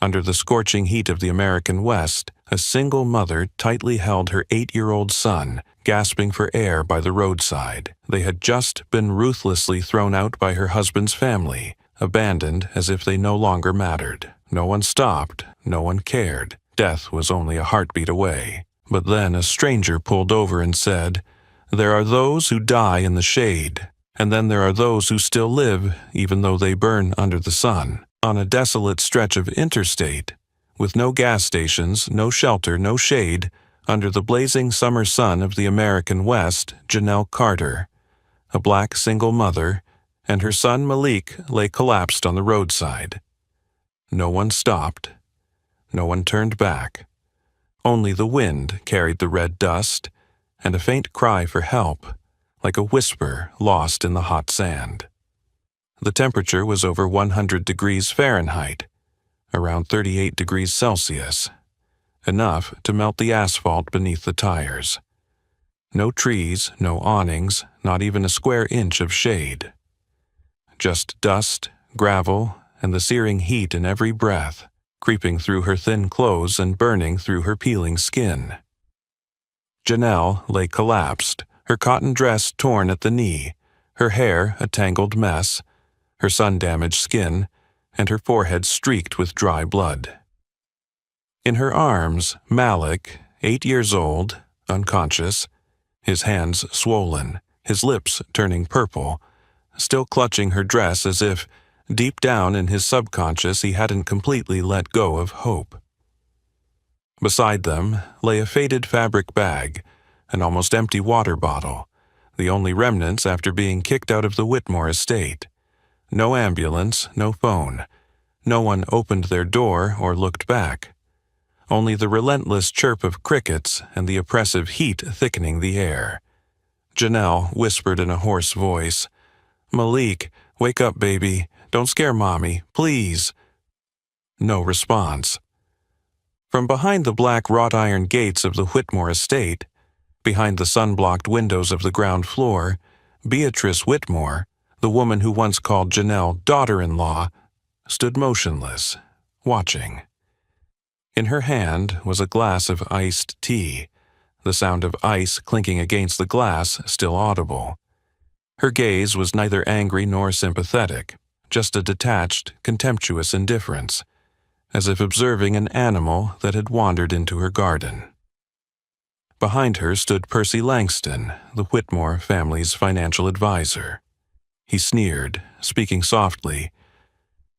Under the scorching heat of the American West, a single mother tightly held her 8-year-old son, gasping for air by the roadside. They had just been ruthlessly thrown out by her husband's family, abandoned as if they no longer mattered. No one stopped, no one cared. Death was only a heartbeat away. But then a stranger pulled over and said, "There are those who die in the shade, and then there are those who still live even though they burn under the sun." On a desolate stretch of interstate, with no gas stations, no shelter, no shade, under the blazing summer sun of the American West, Janelle Carter, a black single mother, and her son Malik lay collapsed on the roadside. No one stopped. No one turned back. Only the wind carried the red dust, and a faint cry for help, like a whisper lost in the hot sand. The temperature was over 100 degrees Fahrenheit, around 38 degrees Celsius, enough to melt the asphalt beneath the tires. No trees, no awnings, not even a square inch of shade. Just dust, gravel, and the searing heat in every breath, creeping through her thin clothes and burning through her peeling skin. Janelle lay collapsed, her cotton dress torn at the knee, her hair a tangled mess, her sun-damaged skin, and her forehead streaked with dry blood. In her arms, Malik, 8 years old, unconscious, his hands swollen, his lips turning purple, still clutching her dress as if, deep down in his subconscious, he hadn't completely let go of hope. Beside them lay a faded fabric bag, an almost empty water bottle, the only remnants after being kicked out of the Whitmore estate. No ambulance, no phone. No one opened their door or looked back. Only the relentless chirp of crickets and the oppressive heat thickening the air. Janelle whispered in a hoarse voice, "Malik, wake up, baby. Don't scare Mommy, please." No response. From behind the black wrought iron gates of the Whitmore estate, behind the sun-blocked windows of the ground floor, Beatrice Whitmore, the woman who once called Janelle daughter-in-law, stood motionless, watching. In her hand was a glass of iced tea, the sound of ice clinking against the glass still audible. Her gaze was neither angry nor sympathetic, just a detached, contemptuous indifference, as if observing an animal that had wandered into her garden. Behind her stood Percy Langston, the Whitmore family's financial advisor. He sneered, speaking softly,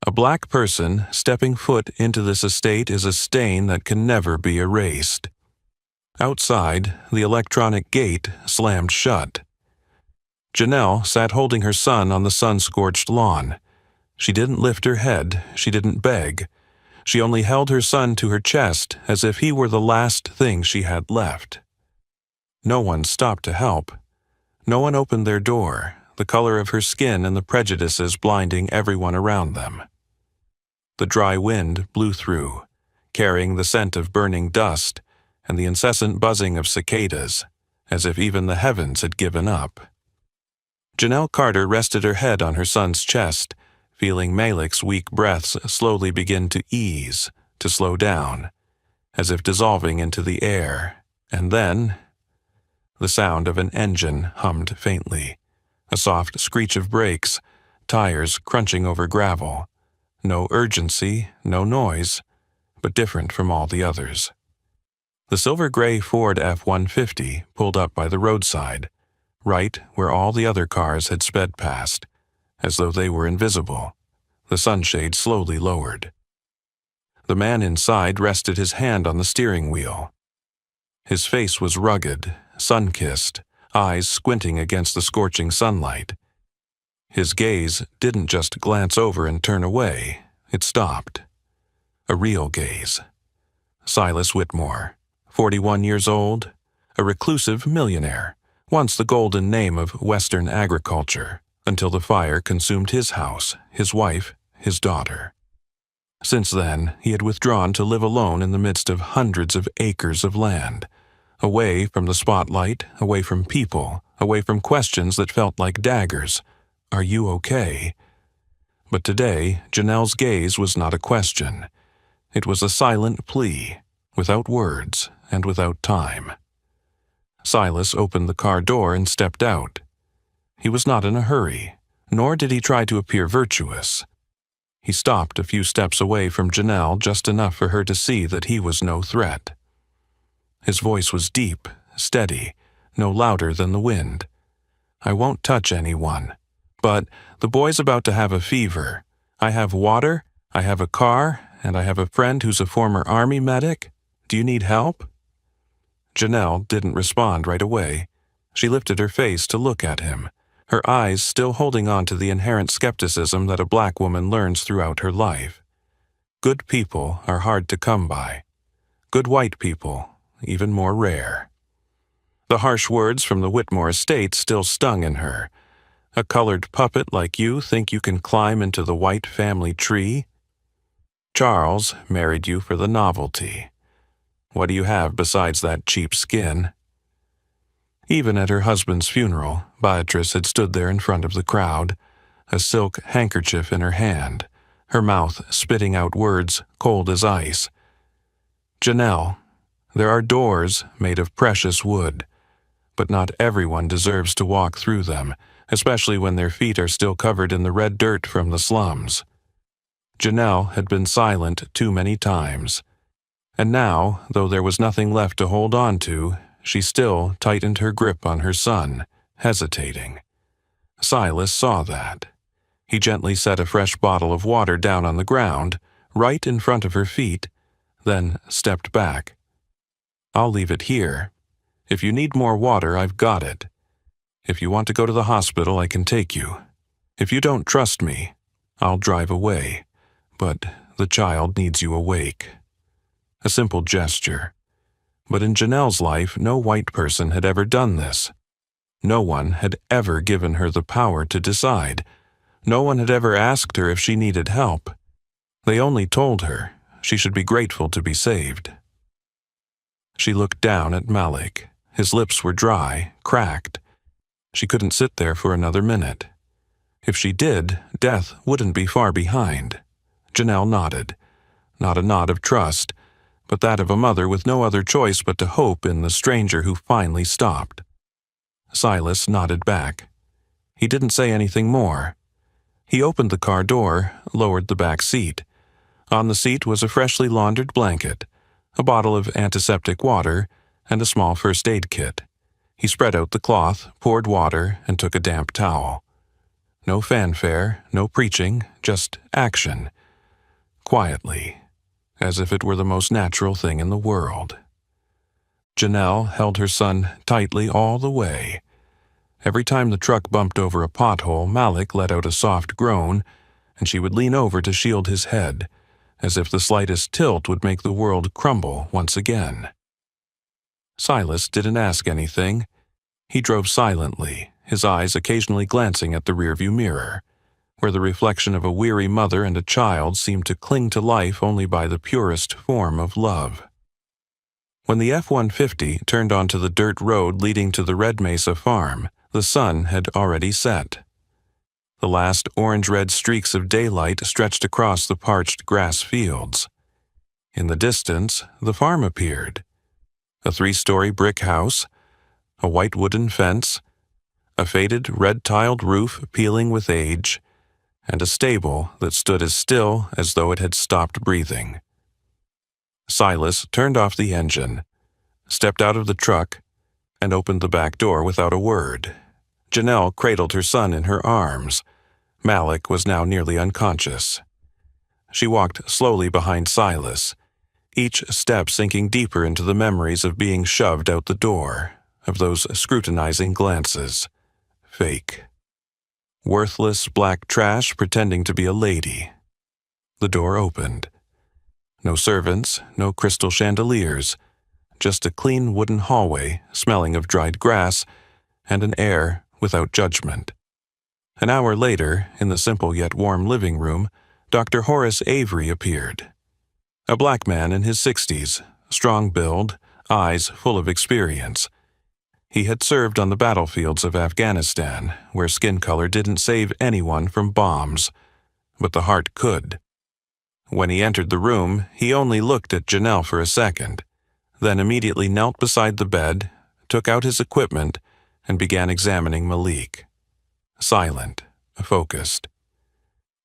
"A black person stepping foot into this estate is a stain that can never be erased." Outside, the electronic gate slammed shut. Janelle sat holding her son on the sun-scorched lawn. She didn't lift her head, she didn't beg. She only held her son to her chest as if he were the last thing she had left. No one stopped to help. No one opened their door, the color of her skin and the prejudices blinding everyone around them. The dry wind blew through, carrying the scent of burning dust and the incessant buzzing of cicadas, as if even the heavens had given up. Janelle Carter rested her head on her son's chest, feeling Malik's weak breaths slowly begin to ease, to slow down, as if dissolving into the air, and then the sound of an engine hummed faintly, a soft screech of brakes, tires crunching over gravel. No urgency, no noise, but different from all the others. The silver-gray Ford F-150 pulled up by the roadside, right where all the other cars had sped past, as though they were invisible. The sunshade slowly lowered. The man inside rested his hand on the steering wheel. His face was rugged, sun-kissed, eyes squinting against the scorching sunlight. His gaze didn't just glance over and turn away, it stopped. A real gaze. Silas Whitmore, 41 years old, a reclusive millionaire, once the golden name of Western agriculture, until the fire consumed his house, his wife, his daughter. Since then, he had withdrawn to live alone in the midst of hundreds of acres of land, away from the spotlight, away from people, away from questions that felt like daggers. Are you okay? But today, Janelle's gaze was not a question. It was a silent plea, without words and without time. Silas opened the car door and stepped out. He was not in a hurry, nor did he try to appear virtuous. He stopped a few steps away from Janelle, just enough for her to see that he was no threat. His voice was deep, steady, no louder than the wind. "I won't touch anyone. But the boy's about to have a fever. I have water, I have a car, and I have a friend who's a former Army medic. Do you need help?" Janelle didn't respond right away. She lifted her face to look at him, her eyes still holding on to the inherent skepticism that a black woman learns throughout her life. Good people are hard to come by. Good white people, even more rare. The harsh words from the Whitmore estate still stung in her. "A colored puppet like you think you can climb into the white family tree? Charles married you for the novelty. What do you have besides that cheap skin?" Even at her husband's funeral, Beatrice had stood there in front of the crowd, a silk handkerchief in her hand, her mouth spitting out words cold as ice. "Janelle, there are doors made of precious wood, but not everyone deserves to walk through them, especially when their feet are still covered in the red dirt from the slums." Janelle had been silent too many times, and now, though there was nothing left to hold on to, she still tightened her grip on her son, hesitating. Silas saw that. He gently set a fresh bottle of water down on the ground, right in front of her feet, then stepped back. "I'll leave it here. If you need more water, I've got it. If you want to go to the hospital, I can take you. If you don't trust me, I'll drive away. But the child needs you awake." A simple gesture. But in Janelle's life, no white person had ever done this. No one had ever given her the power to decide. No one had ever asked her if she needed help. They only told her she should be grateful to be saved. She looked down at Malik. His lips were dry, cracked. She couldn't sit there for another minute. If she did, death wouldn't be far behind. Janelle nodded. Not a nod of trust, but that of a mother with no other choice but to hope in the stranger who finally stopped. Silas nodded back. He didn't say anything more. He opened the car door, lowered the back seat. On the seat was a freshly laundered blanket, a bottle of antiseptic water, and a small first aid kit. He spread out the cloth, poured water, and took a damp towel. No fanfare, no preaching, just action. Quietly, as if it were the most natural thing in the world. Janelle held her son tightly all the way. Every time the truck bumped over a pothole, Malik let out a soft groan, and she would lean over to shield his head, as if the slightest tilt would make the world crumble once again. Silas didn't ask anything. He drove silently, his eyes occasionally glancing at the rearview mirror, where the reflection of a weary mother and a child seemed to cling to life only by the purest form of love. When the F-150 turned onto the dirt road leading to the Red Mesa farm, the sun had already set. The last orange-red streaks of daylight stretched across the parched grass fields. In the distance, the farm appeared. A 3-story brick house, a white wooden fence, a faded red-tiled roof peeling with age, and a stable that stood as still as though it had stopped breathing. Silas turned off the engine, stepped out of the truck, and opened the back door without a word. Janelle cradled her son in her arms. Malik was now nearly unconscious. She walked slowly behind Silas, each step sinking deeper into the memories of being shoved out the door, of those scrutinizing glances. Fake. Worthless black trash pretending to be a lady. The door opened. No servants, no crystal chandeliers, just a clean wooden hallway smelling of dried grass and an air without judgment. An hour later, in the simple yet warm living room, Dr. Horace Avery appeared. A black man in his 60s, strong build, eyes full of experience. He had served on the battlefields of Afghanistan, where skin color didn't save anyone from bombs, but the heart could. When he entered the room, he only looked at Janelle for a second, then immediately knelt beside the bed, took out his equipment, and began examining Malik. Silent, focused.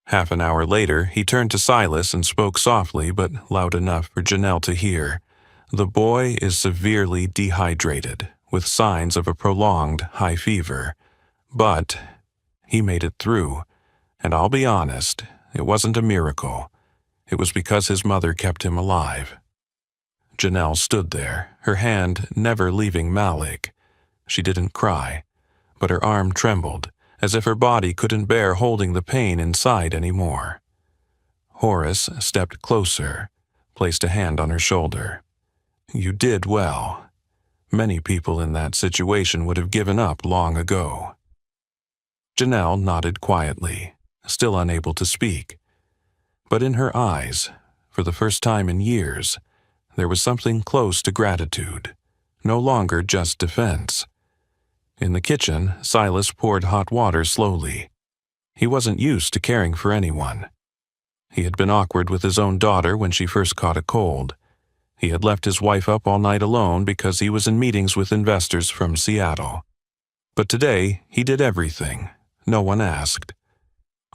Half an hour later, he turned to Silas and spoke softly but loud enough for Janelle to hear. The boy is severely dehydrated, with signs of a prolonged high fever. But he made it through, and I'll be honest, it wasn't a miracle. It was because his mother kept him alive. Janelle stood there, her hand never leaving Malik. She didn't cry, but her arm trembled, as if her body couldn't bear holding the pain inside anymore. Horace stepped closer, placed a hand on her shoulder. "You did well. Many people in that situation would have given up long ago." Janelle nodded quietly, still unable to speak. But in her eyes, for the first time in years, there was something close to gratitude, no longer just defense. In the kitchen, Silas poured hot water slowly. He wasn't used to caring for anyone. He had been awkward with his own daughter when she first caught a cold. He had left his wife up all night alone because he was in meetings with investors from Seattle. But today, he did everything. No one asked.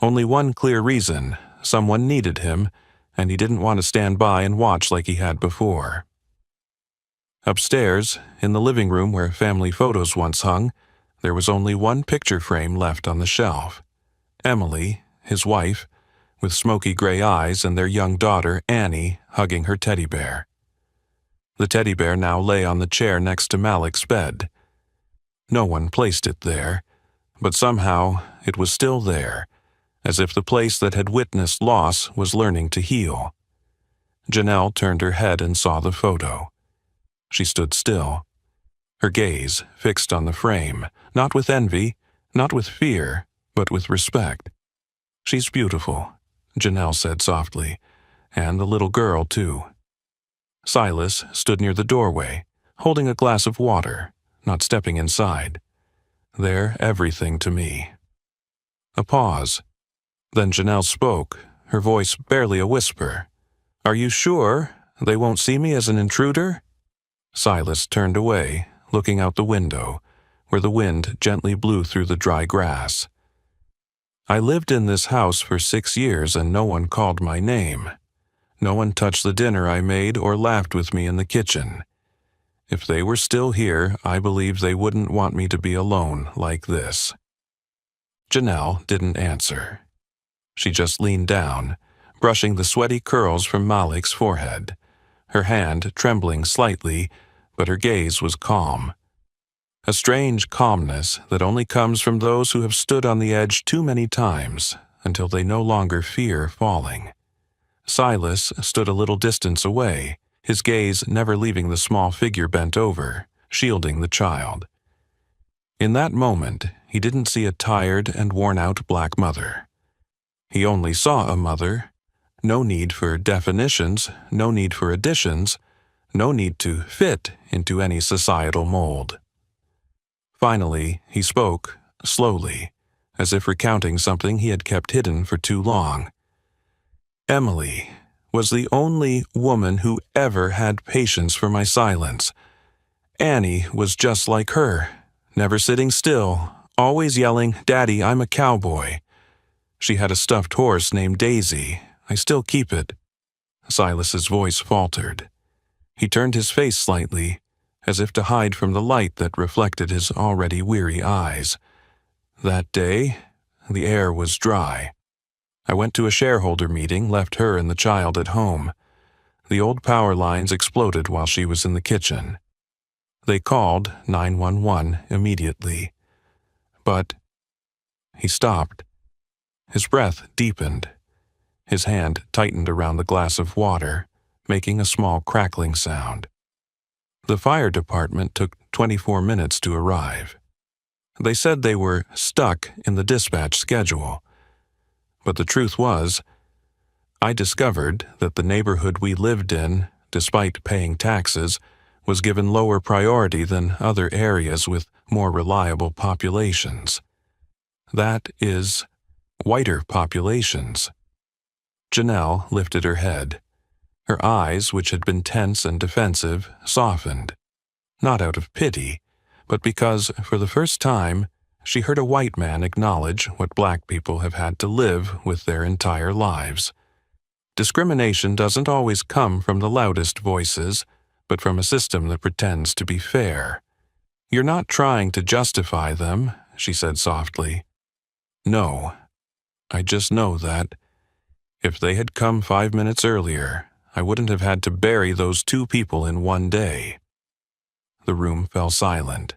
Only one clear reason: someone needed him, and he didn't want to stand by and watch like he had before. Upstairs, in the living room where family photos once hung, there was only one picture frame left on the shelf. Emily, his wife, with smoky gray eyes, and their young daughter, Annie, hugging her teddy bear. The teddy bear now lay on the chair next to Malik's bed. No one placed it there, but somehow it was still there, as if the place that had witnessed loss was learning to heal. Janelle turned her head and saw the photo. She stood still, her gaze fixed on the frame, not with envy, not with fear, but with respect. "She's beautiful," Janelle said softly, "and the little girl, too." Silas stood near the doorway, holding a glass of water, not stepping inside. "They're everything to me." A pause. Then Janelle spoke, her voice barely a whisper. "Are you sure they won't see me as an intruder?" Silas turned away, looking out the window, where the wind gently blew through the dry grass. "I lived in this house for 6 years and no one called my name. No one touched the dinner I made or laughed with me in the kitchen. If they were still here, I believe they wouldn't want me to be alone like this." Janelle didn't answer. She just leaned down, brushing the sweaty curls from Malik's forehead, her hand trembling slightly, but her gaze was calm. A strange calmness that only comes from those who have stood on the edge too many times until they no longer fear falling. Silas stood a little distance away, his gaze never leaving the small figure bent over, shielding the child. In that moment, he didn't see a tired and worn-out black mother. He only saw a mother. No need for definitions, no need for additions, no need to fit into any societal mold. Finally, he spoke, slowly, as if recounting something he had kept hidden for too long. "Emily was the only woman who ever had patience for my silence. Annie was just like her, never sitting still, always yelling, 'Daddy, I'm a cowboy.' She had a stuffed horse named Daisy. I still keep it." Silas's voice faltered. He turned his face slightly, as if to hide from the light that reflected his already weary eyes. "That day, the air was dry. I went to a shareholder meeting, left her and the child at home. The old power lines exploded while she was in the kitchen. They called 911 immediately. But..." He stopped. His breath deepened. His hand tightened around the glass of water, making a small crackling sound. The fire department took 24 minutes to arrive. They said they were stuck in the dispatch schedule. But the truth was, I discovered that the neighborhood we lived in, despite paying taxes, was given lower priority than other areas with more reliable populations. That is, whiter populations. Janelle lifted her head. Her eyes, which had been tense and defensive, softened. Not out of pity, but because, for the first time, she heard a white man acknowledge what black people have had to live with their entire lives. Discrimination doesn't always come from the loudest voices, but from a system that pretends to be fair. "You're not trying to justify them," she said softly. "No. I just know that if they had come 5 minutes earlier, I wouldn't have had to bury those 2 people in one day." The room fell silent.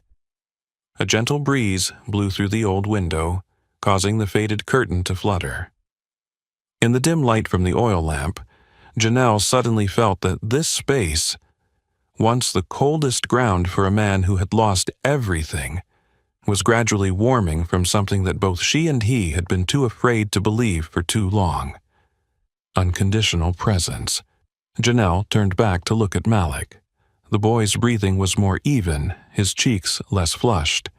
A gentle breeze blew through the old window, causing the faded curtain to flutter. In the dim light from the oil lamp, Janelle suddenly felt that this space, once the coldest ground for a man who had lost everything, was gradually warming from something that both she and he had been too afraid to believe for too long. Unconditional presence. Janelle turned back to look at Malik. The boy's breathing was more even, his cheeks less flushed.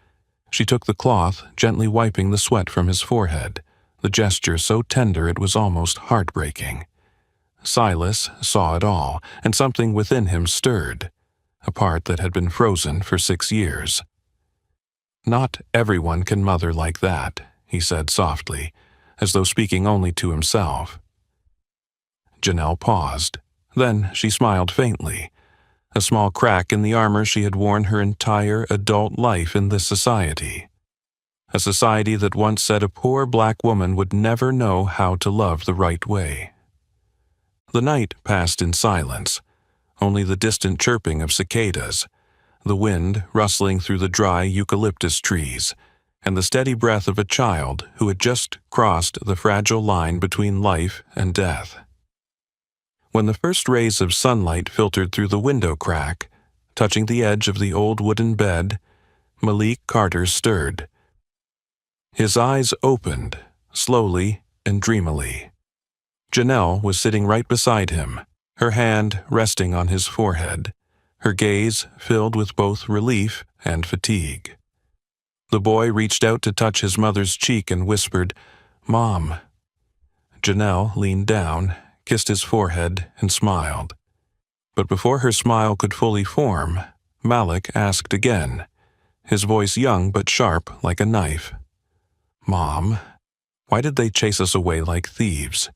She took the cloth, gently wiping the sweat from his forehead, the gesture so tender it was almost heartbreaking. Silas saw it all, and something within him stirred, a part that had been frozen for 6 years. "Not everyone can mother like that," he said softly, as though speaking only to himself. Janelle paused. Then she smiled faintly, a small crack in the armor she had worn her entire adult life in this society. A society that once said a poor black woman would never know how to love the right way. The night passed in silence, only the distant chirping of cicadas, the wind rustling through the dry eucalyptus trees, and the steady breath of a child who had just crossed the fragile line between life and death. When the first rays of sunlight filtered through the window crack, touching the edge of the old wooden bed, Malik Carter stirred. His eyes opened, slowly and dreamily. Janelle was sitting right beside him, her hand resting on his forehead, her gaze filled with both relief and fatigue. The boy reached out to touch his mother's cheek and whispered, "Mom." Janelle leaned down, kissed his forehead, and smiled. But before her smile could fully form, Malik asked again, his voice young but sharp like a knife. "Mom, why did they chase us away like thieves?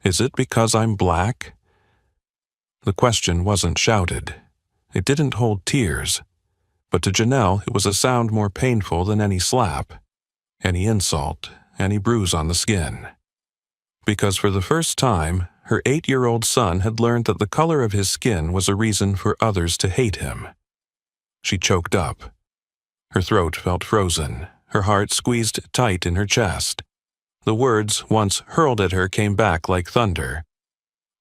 Is it because I'm black?" The question wasn't shouted. It didn't hold tears. But to Janelle it was a sound more painful than any slap, any insult, any bruise on the skin. Because for the first time, her 8-year-old son had learned that the color of his skin was a reason for others to hate him. She choked up. Her throat felt frozen, her heart squeezed tight in her chest. The words once hurled at her came back like thunder.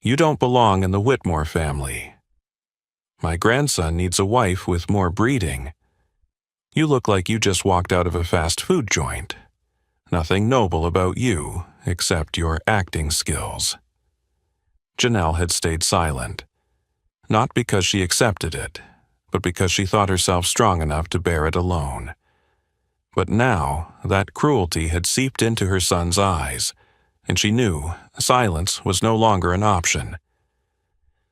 "You don't belong in the Whitmore family. My grandson needs a wife with more breeding. You look like you just walked out of a fast food joint. Nothing noble about you, except your acting skills." Janelle had stayed silent, not because she accepted it, but because she thought herself strong enough to bear it alone. But now that cruelty had seeped into her son's eyes, and she knew silence was no longer an option.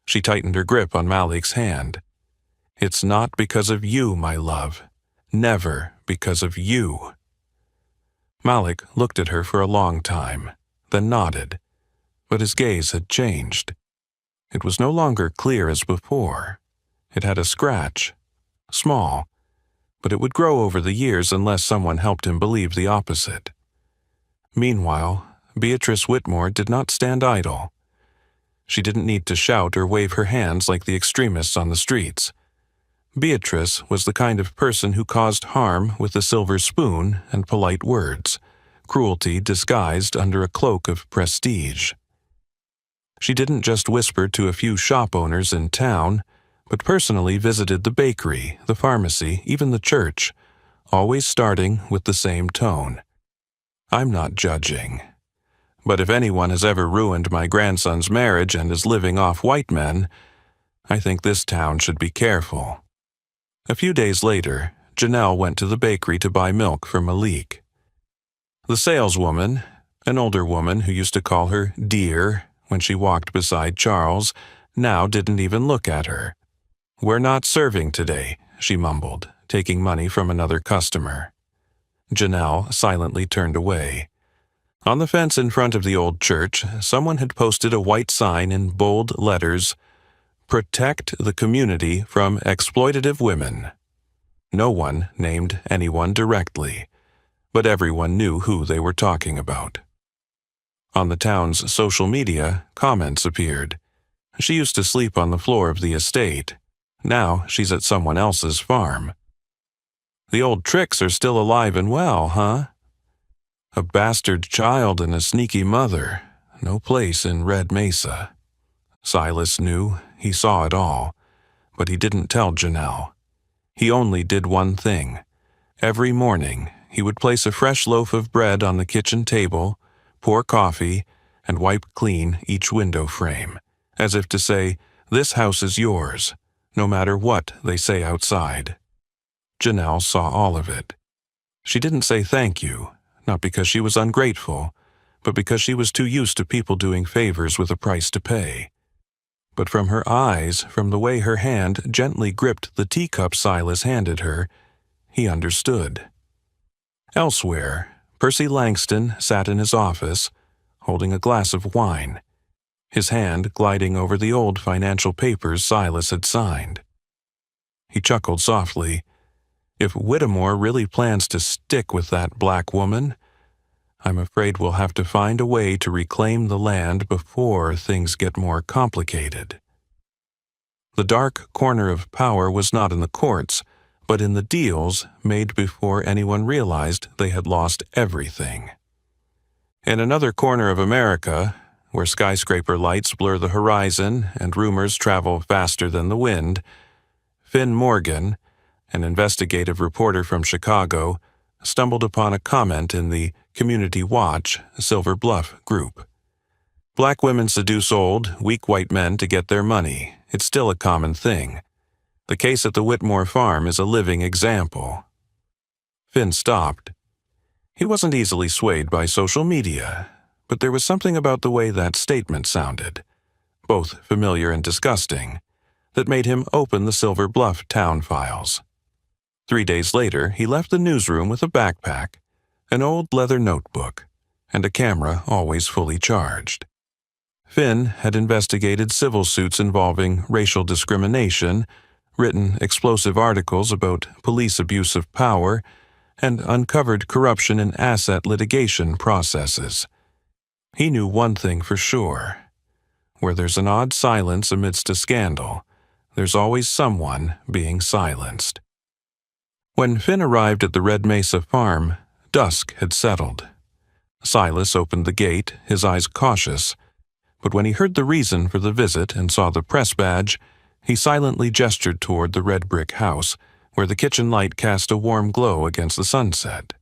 She tightened her grip on Malik's hand. "It's not because of you, my love. Never because of you." Malik looked at her for a long time, then nodded. But his gaze had changed. It was no longer clear as before. It had a scratch, small, but it would grow over the years unless someone helped him believe the opposite. Meanwhile, Beatrice Whitmore did not stand idle. She didn't need to shout or wave her hands like the extremists on the streets. Beatrice was the kind of person who caused harm with a silver spoon and polite words, cruelty disguised under a cloak of prestige. She didn't just whisper to a few shop owners in town, but personally visited the bakery, the pharmacy, even the church, always starting with the same tone. "I'm not judging. But if anyone has ever ruined my grandson's marriage and is living off white men, I think this town should be careful." A few days later, Janelle went to the bakery to buy milk for Malik. The saleswoman, an older woman who used to call her dear, when she walked beside Charles, now didn't even look at her. "We're not serving today," she mumbled, taking money from another customer. Janelle silently turned away. On the fence in front of the old church, someone had posted a white sign in bold letters, "Protect the community from exploitative women." No one named anyone directly, but everyone knew who they were talking about. On the town's social media, comments appeared. "She used to sleep on the floor of the estate. Now she's at someone else's farm." "The old tricks are still alive and well, huh?" "A bastard child and a sneaky mother. No place in Red Mesa." Silas knew, he saw it all, but he didn't tell Janelle. He only did one thing. Every morning, he would place a fresh loaf of bread on the kitchen table, pour coffee, and wipe clean each window frame, as if to say, "This house is yours, no matter what they say outside." Janelle saw all of it. She didn't say thank you, not because she was ungrateful, but because she was too used to people doing favors with a price to pay. But from her eyes, from the way her hand gently gripped the teacup Silas handed her, he understood. Elsewhere, Percy Langston sat in his office, holding a glass of wine, his hand gliding over the old financial papers Silas had signed. He chuckled softly. "If Whittemore really plans to stick with that black woman, I'm afraid we'll have to find a way to reclaim the land before things get more complicated." The dark corner of power was not in the courts, but in the deals made before anyone realized they had lost everything. In another corner of America, where skyscraper lights blur the horizon and rumors travel faster than the wind, Finn Morgan, an investigative reporter from Chicago, stumbled upon a comment in the Community Watch Silver Bluff group. "Black women seduce old, weak white men to get their money. It's still a common thing. The case at the Whitmore farm is a living example." Finn stopped. He wasn't easily swayed by social media, but there was something about the way that statement sounded, both familiar and disgusting, that made him open the Silver Bluff town files. 3 days later, he left the newsroom with a backpack, an old leather notebook, and a camera always fully charged. Finn had investigated civil suits involving racial discrimination, written explosive articles about police abuse of power, and uncovered corruption in asset litigation processes. He knew one thing for sure. Where there's an odd silence amidst a scandal, there's always someone being silenced. When Finn arrived at the Red Mesa farm, dusk had settled. Silas opened the gate, his eyes cautious, but when he heard the reason for the visit and saw the press badge, he silently gestured toward the red brick house, where the kitchen light cast a warm glow against the sunset.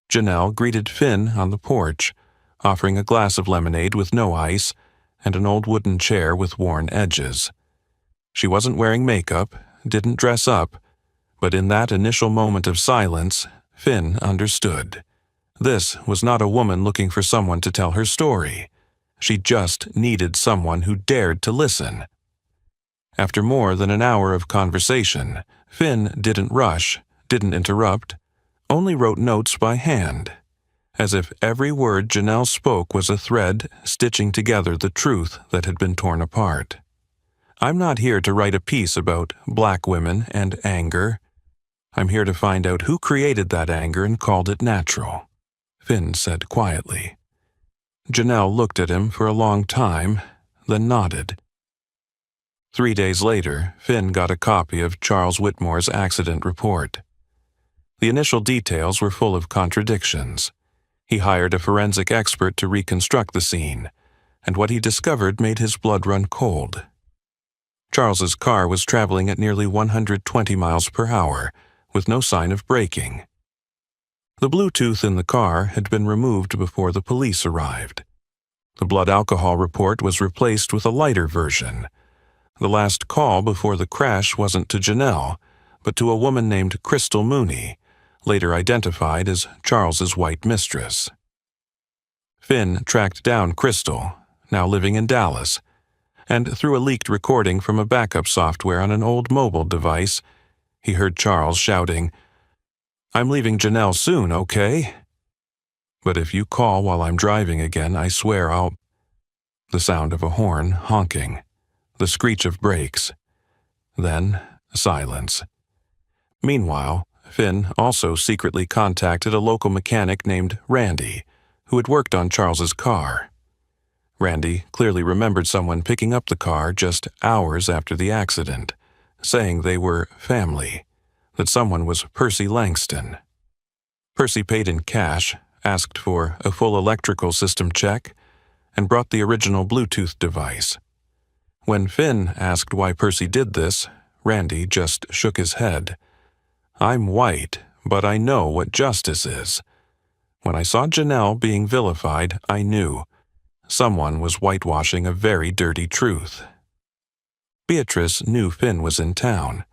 Janelle greeted Finn on the porch, offering a glass of lemonade with no ice and an old wooden chair with worn edges. She wasn't wearing makeup, didn't dress up, but in that initial moment of silence, Finn understood. This was not a woman looking for someone to tell her story. She just needed someone who dared to listen. After more than an hour of conversation, Finn didn't rush, didn't interrupt, only wrote notes by hand, as if every word Janelle spoke was a thread stitching together the truth that had been torn apart. "I'm not here to write a piece about black women and anger. I'm here to find out who created that anger and called it natural," Finn said quietly. Janelle looked at him for a long time, then nodded. 3 days later, Finn got a copy of Charles Whitmore's accident report. The initial details were full of contradictions. He hired a forensic expert to reconstruct the scene, and what he discovered made his blood run cold. Charles's car was traveling at nearly 120 miles per hour, with no sign of braking. The Bluetooth in the car had been removed before the police arrived. The blood alcohol report was replaced with a lighter version. The last call before the crash wasn't to Janelle, but to a woman named Crystal Mooney, later identified as Charles's white mistress. Finn tracked down Crystal, now living in Dallas, and through a leaked recording from a backup software on an old mobile device, he heard Charles shouting, "I'm leaving Janelle soon, okay? But if you call while I'm driving again, I swear I'll—" The sound of a horn honking, the screech of brakes. Then, silence. Meanwhile, Finn also secretly contacted a local mechanic named Randy, who had worked on Charles's car. Randy clearly remembered someone picking up the car just hours after the accident, saying they were family, that someone was Percy Langston. Percy paid in cash, asked for a full electrical system check, and brought the original Bluetooth device. When Finn asked why Percy did this, Randy just shook his head. "I'm white, but I know what justice is. When I saw Janelle being vilified, I knew. Someone was whitewashing a very dirty truth." Beatrice knew Finn was in town.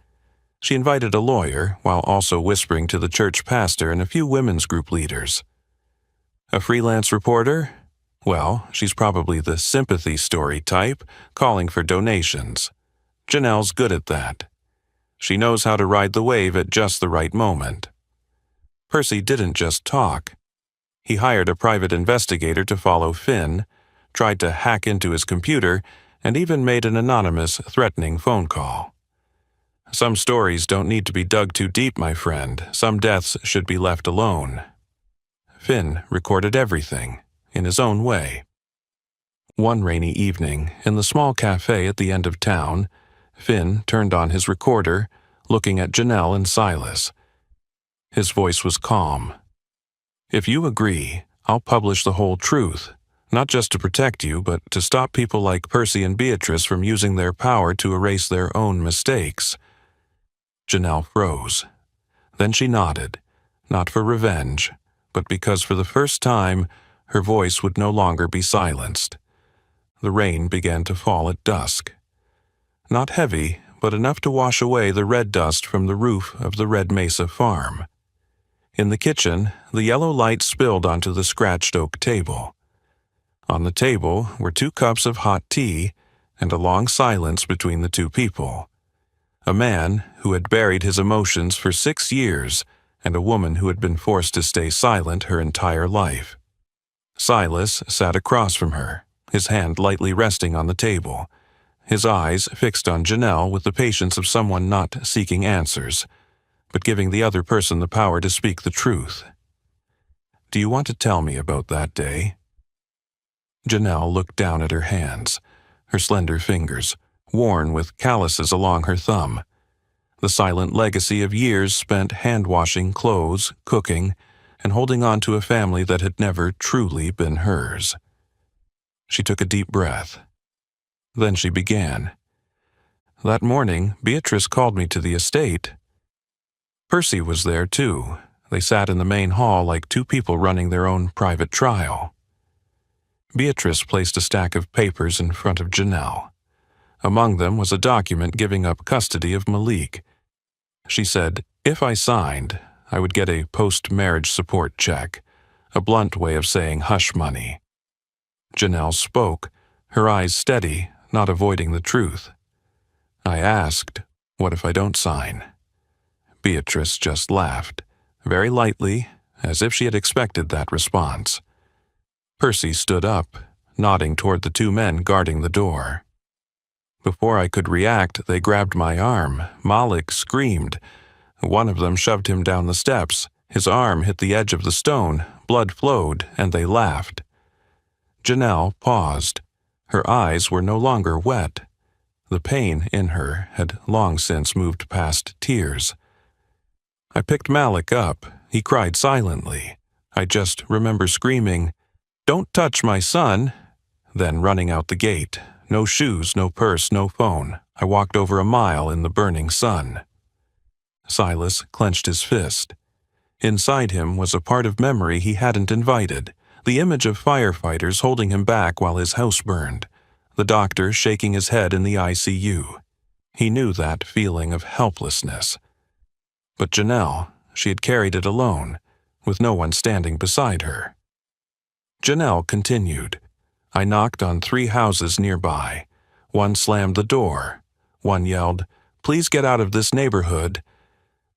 She invited a lawyer, while also whispering to the church pastor and a few women's group leaders. A freelance reporter? Well, she's probably the sympathy story type, calling for donations. Janelle's good at that. She knows how to ride the wave at just the right moment. Percy didn't just talk. He hired a private investigator to follow Finn, tried to hack into his computer, and even made an anonymous, threatening phone call. Some stories don't need to be dug too deep, my friend. Some deaths should be left alone. Finn recorded everything, in his own way. One rainy evening, in the small cafe at the end of town, Finn turned on his recorder, looking at Janelle and Silas. His voice was calm. "If you agree, I'll publish the whole truth, not just to protect you, but to stop people like Percy and Beatrice from using their power to erase their own mistakes." Janelle froze. Then she nodded, not for revenge, but because for the first time, her voice would no longer be silenced. The rain began to fall at dusk. Not heavy, but enough to wash away the red dust from the roof of the Red Mesa farm. In the kitchen, the yellow light spilled onto the scratched oak table. On the table were 2 cups of hot tea and a long silence between the two people. A man who had buried his emotions for 6 years and a woman who had been forced to stay silent her entire life. Silas sat across from her, his hand lightly resting on the table, his eyes fixed on Janelle with the patience of someone not seeking answers, but giving the other person the power to speak the truth. "Do you want to tell me about that day?" Janelle looked down at her hands, her slender fingers, worn with calluses along her thumb, the silent legacy of years spent hand-washing clothes, cooking, and holding on to a family that had never truly been hers. She took a deep breath. Then she began. "That morning, Beatrice called me to the estate. Percy was there, too. They sat in the main hall like 2 people running their own private trial." Beatrice placed a stack of papers in front of Janelle. Among them was a document giving up custody of Malik. She said, "If I signed, I would get a post-marriage support check, a blunt way of saying hush money." Janelle spoke, her eyes steady, not avoiding the truth. I asked, "What if I don't sign?" Beatrice just laughed, very lightly, as if she had expected that response. Percy stood up, nodding toward the 2 men guarding the door. Before I could react, they grabbed my arm. Malik screamed. One of them shoved him down the steps. His arm hit the edge of the stone, blood flowed, and they laughed. Janelle paused. Her eyes were no longer wet. The pain in her had long since moved past tears. I picked Malik up. He cried silently. I just remember screaming, "Don't touch my son!" Then running out the gate. No shoes, no purse, no phone. I walked over a mile in the burning sun. Silas clenched his fist. Inside him was a part of memory he hadn't invited, the image of firefighters holding him back while his house burned, the doctor shaking his head in the ICU. He knew that feeling of helplessness. But Janelle, she had carried it alone, with no one standing beside her. Janelle continued, I knocked on 3 houses nearby. One slammed the door. One yelled, "Please get out of this neighborhood."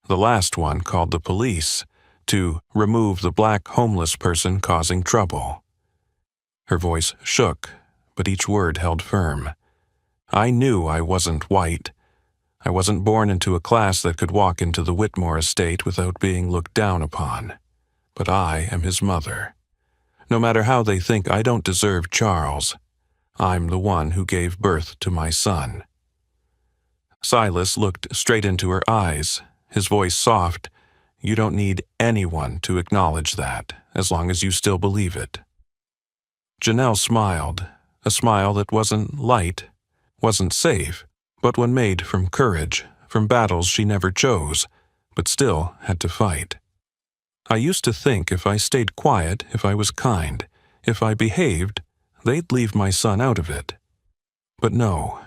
The last one called the police to remove the black homeless person causing trouble. Her voice shook, but each word held firm. I knew I wasn't white. I wasn't born into a class that could walk into the Whitmore estate without being looked down upon. But I am his mother. No matter how they think I don't deserve Charles, I'm the one who gave birth to my son. Silas looked straight into her eyes, his voice soft. You don't need anyone to acknowledge that, as long as you still believe it. Janelle smiled, a smile that wasn't light, wasn't safe, but one made from courage, from battles she never chose, but still had to fight. I used to think if I stayed quiet, if I was kind, if I behaved, they'd leave my son out of it. But no.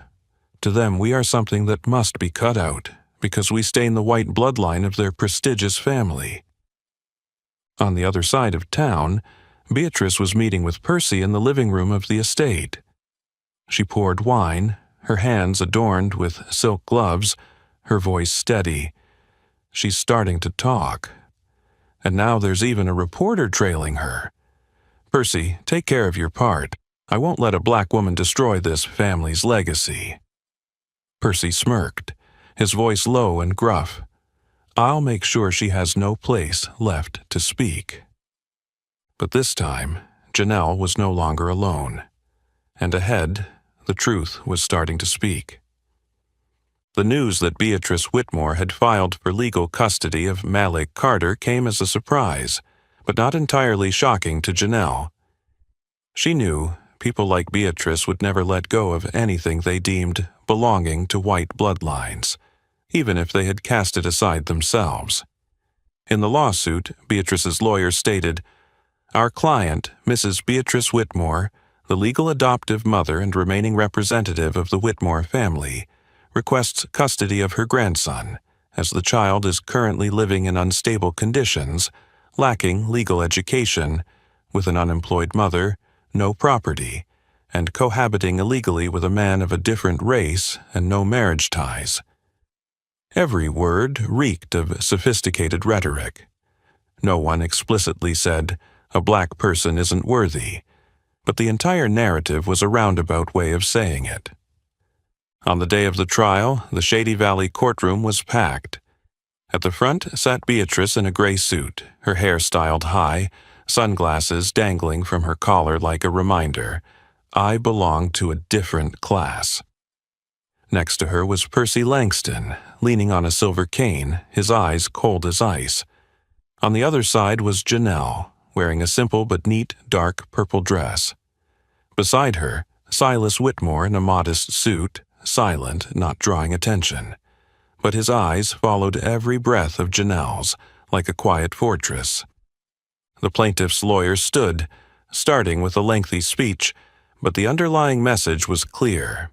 To them we are something that must be cut out, because we stain the white bloodline of their prestigious family. On the other side of town, Beatrice was meeting with Percy in the living room of the estate. She poured wine, her hands adorned with silk gloves, her voice steady. She's starting to talk. And now there's even a reporter trailing her. Percy, take care of your part. I won't let a black woman destroy this family's legacy. Percy smirked, his voice low and gruff. I'll make sure she has no place left to speak. But this time, Janelle was no longer alone. And ahead, the truth was starting to speak. The news that Beatrice Whitmore had filed for legal custody of Malik Carter came as a surprise, but not entirely shocking to Janelle. She knew people like Beatrice would never let go of anything they deemed belonging to white bloodlines, even if they had cast it aside themselves. In the lawsuit, Beatrice's lawyer stated, Our client, Mrs. Beatrice Whitmore, the legal adoptive mother and remaining representative of the Whitmore family, requests custody of her grandson, as the child is currently living in unstable conditions, lacking legal education, with an unemployed mother, no property, and cohabiting illegally with a man of a different race and no marriage ties. Every word reeked of sophisticated rhetoric. No one explicitly said, a black person isn't worthy, but the entire narrative was a roundabout way of saying it. On the day of the trial, the Shady Valley courtroom was packed. At the front sat Beatrice in a gray suit, her hair styled high, sunglasses dangling from her collar like a reminder, I belong to a different class. Next to her was Percy Langston, leaning on a silver cane, his eyes cold as ice. On the other side was Janelle, wearing a simple but neat dark purple dress. Beside her, Silas Whitmore in a modest suit, silent, not drawing attention. But his eyes followed every breath of Janelle's, like a quiet fortress. The plaintiff's lawyer stood, starting with a lengthy speech, but the underlying message was clear.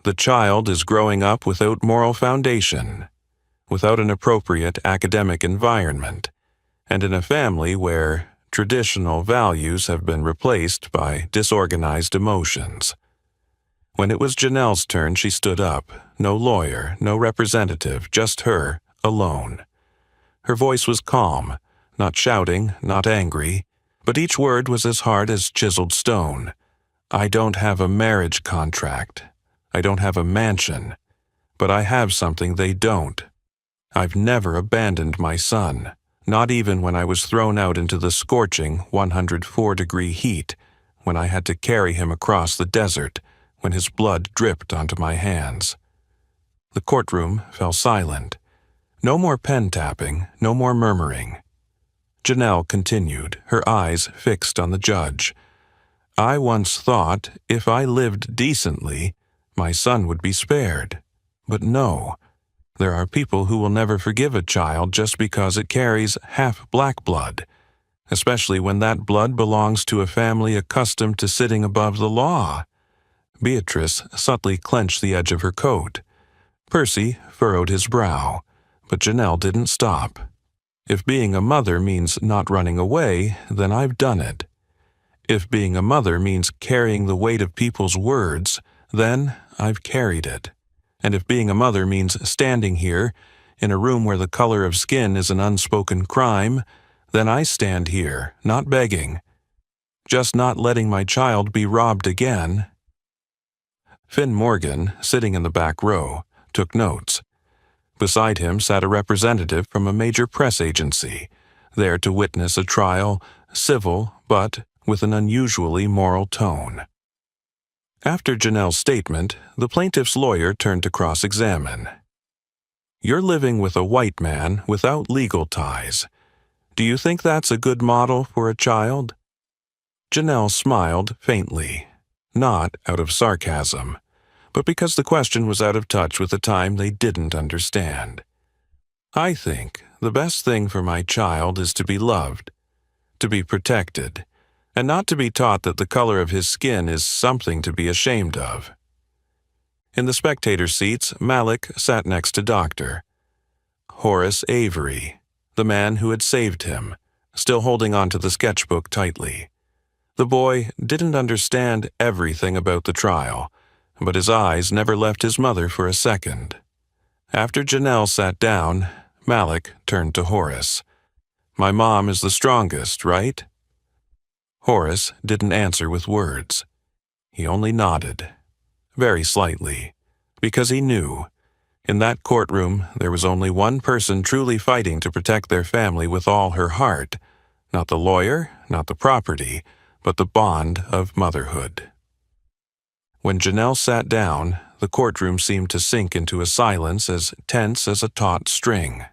The child is growing up without moral foundation, without an appropriate academic environment, and in a family where traditional values have been replaced by disorganized emotions. When it was Janelle's turn, she stood up, no lawyer, no representative, just her, alone. Her voice was calm, not shouting, not angry, but each word was as hard as chiseled stone. I don't have a marriage contract. I don't have a mansion, but I have something they don't. I've never abandoned my son, not even when I was thrown out into the scorching 104-degree heat, when I had to carry him across the desert, when his blood dripped onto my hands. The courtroom fell silent. No more pen tapping, no more murmuring. Janelle continued, her eyes fixed on the judge. I once thought, if I lived decently, my son would be spared. But no, there are people who will never forgive a child just because it carries half black blood, especially when that blood belongs to a family accustomed to sitting above the law. Beatrice subtly clenched the edge of her coat. Percy furrowed his brow, but Janelle didn't stop. If being a mother means not running away, then I've done it. If being a mother means carrying the weight of people's words, then I've carried it. And if being a mother means standing here, in a room where the color of skin is an unspoken crime, then I stand here, not begging, just not letting my child be robbed again. Finn Morgan, sitting in the back row, took notes. Beside him sat a representative from a major press agency, there to witness a trial, civil, but with an unusually moral tone. After Janelle's statement, the plaintiff's lawyer turned to cross-examine. "You're living with a white man without legal ties. Do you think that's a good model for a child?" Janelle smiled faintly, not out of sarcasm, but because the question was out of touch with the time they didn't understand. "I think the best thing for my child is to be loved, to be protected, and not to be taught that the color of his skin is something to be ashamed of." In the spectator seats, Malik sat next to Dr. Horace Avery, the man who had saved him, still holding onto the sketchbook tightly. The boy didn't understand everything about the trial, but his eyes never left his mother for a second. After Janelle sat down, Malik turned to Horace. "My mom is the strongest, right?" Horace didn't answer with words. He only nodded, very slightly, because he knew, in that courtroom there was only one person truly fighting to protect their family with all her heart, not the lawyer, not the property, but the bond of motherhood. When Janelle sat down, the courtroom seemed to sink into a silence as tense as a taut string.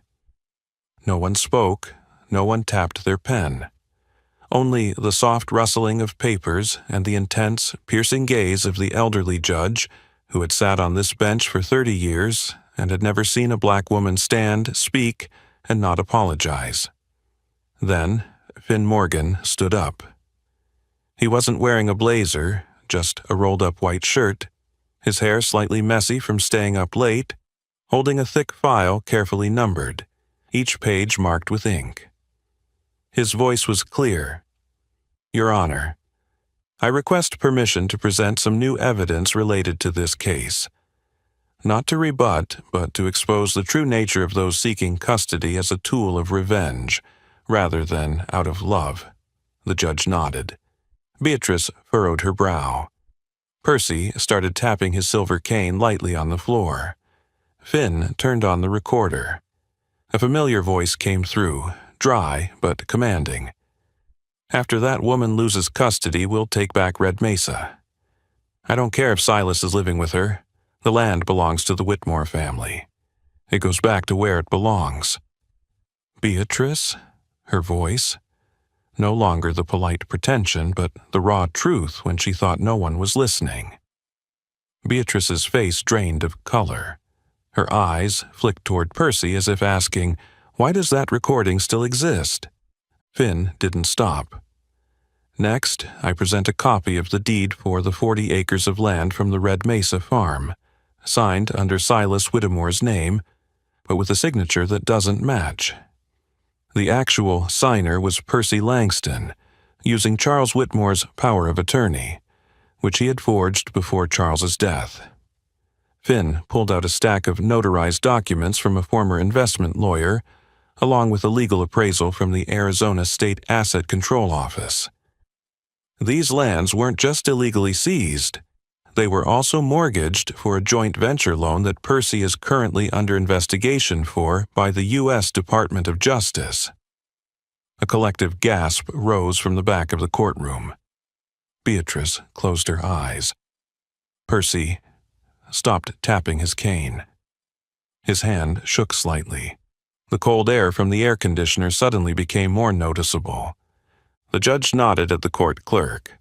No one spoke, no one tapped their pen. Only the soft rustling of papers and the intense, piercing gaze of the elderly judge, who had sat on this bench for 30 years and had never seen a black woman stand, speak, and not apologize. Then Finn Morgan stood up. He wasn't wearing a blazer, just a rolled-up white shirt, his hair slightly messy from staying up late, holding a thick file carefully numbered, each page marked with ink. His voice was clear. "Your Honor, I request permission to present some new evidence related to this case. Not to rebut, but to expose the true nature of those seeking custody as a tool of revenge, rather than out of love." The judge nodded. Beatrice furrowed her brow. Percy started tapping his silver cane lightly on the floor. Finn turned on the recorder. A familiar voice came through, dry but commanding. "After that woman loses custody, we'll take back Red Mesa. I don't care if Silas is living with her. The land belongs to the Whitmore family. It goes back to where it belongs." "Beatrice?" Her voice. No longer the polite pretension, but the raw truth when she thought no one was listening. Beatrice's face drained of color. Her eyes flicked toward Percy as if asking, "Why does that recording still exist?" Finn didn't stop. "Next, I present a copy of the deed for the 40 acres of land from the Red Mesa farm, signed under Silas Whittemore's name, but with a signature that doesn't match. The actual signer was Percy Langston, using Charles Whitmore's power of attorney, which he had forged before Charles's death." Finn pulled out a stack of notarized documents from a former investment lawyer, along with a legal appraisal from the Arizona State Asset Control Office. These lands weren't just illegally seized. They were also mortgaged for a joint venture loan that Percy is currently under investigation for by the U.S. Department of Justice. A collective gasp rose from the back of the courtroom. Beatrice closed her eyes. Percy stopped tapping his cane. His hand shook slightly. The cold air from the air conditioner suddenly became more noticeable. The judge nodded at the court clerk.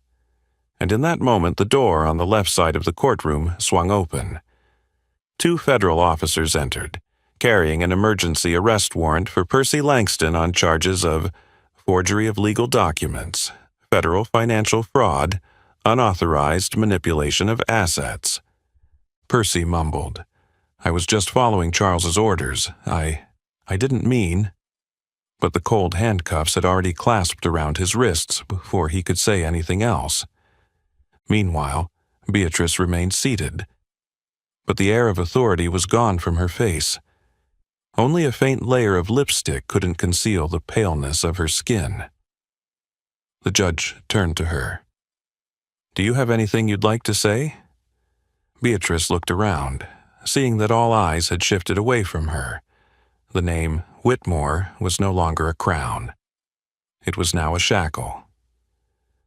And in that moment the door on the left side of the courtroom swung open. 2 federal officers entered, carrying an emergency arrest warrant for Percy Langston on charges of forgery of legal documents, federal financial fraud, unauthorized manipulation of assets. Percy mumbled, "I was just following Charles's orders. I didn't mean..." but the cold handcuffs had already clasped around his wrists before he could say anything else. Meanwhile, Beatrice remained seated, but the air of authority was gone from her face. Only a faint layer of lipstick couldn't conceal the paleness of her skin. The judge turned to her. "Do you have anything you'd like to say?" Beatrice looked around, seeing that all eyes had shifted away from her. The name Whitmore was no longer a crown. It was now a shackle.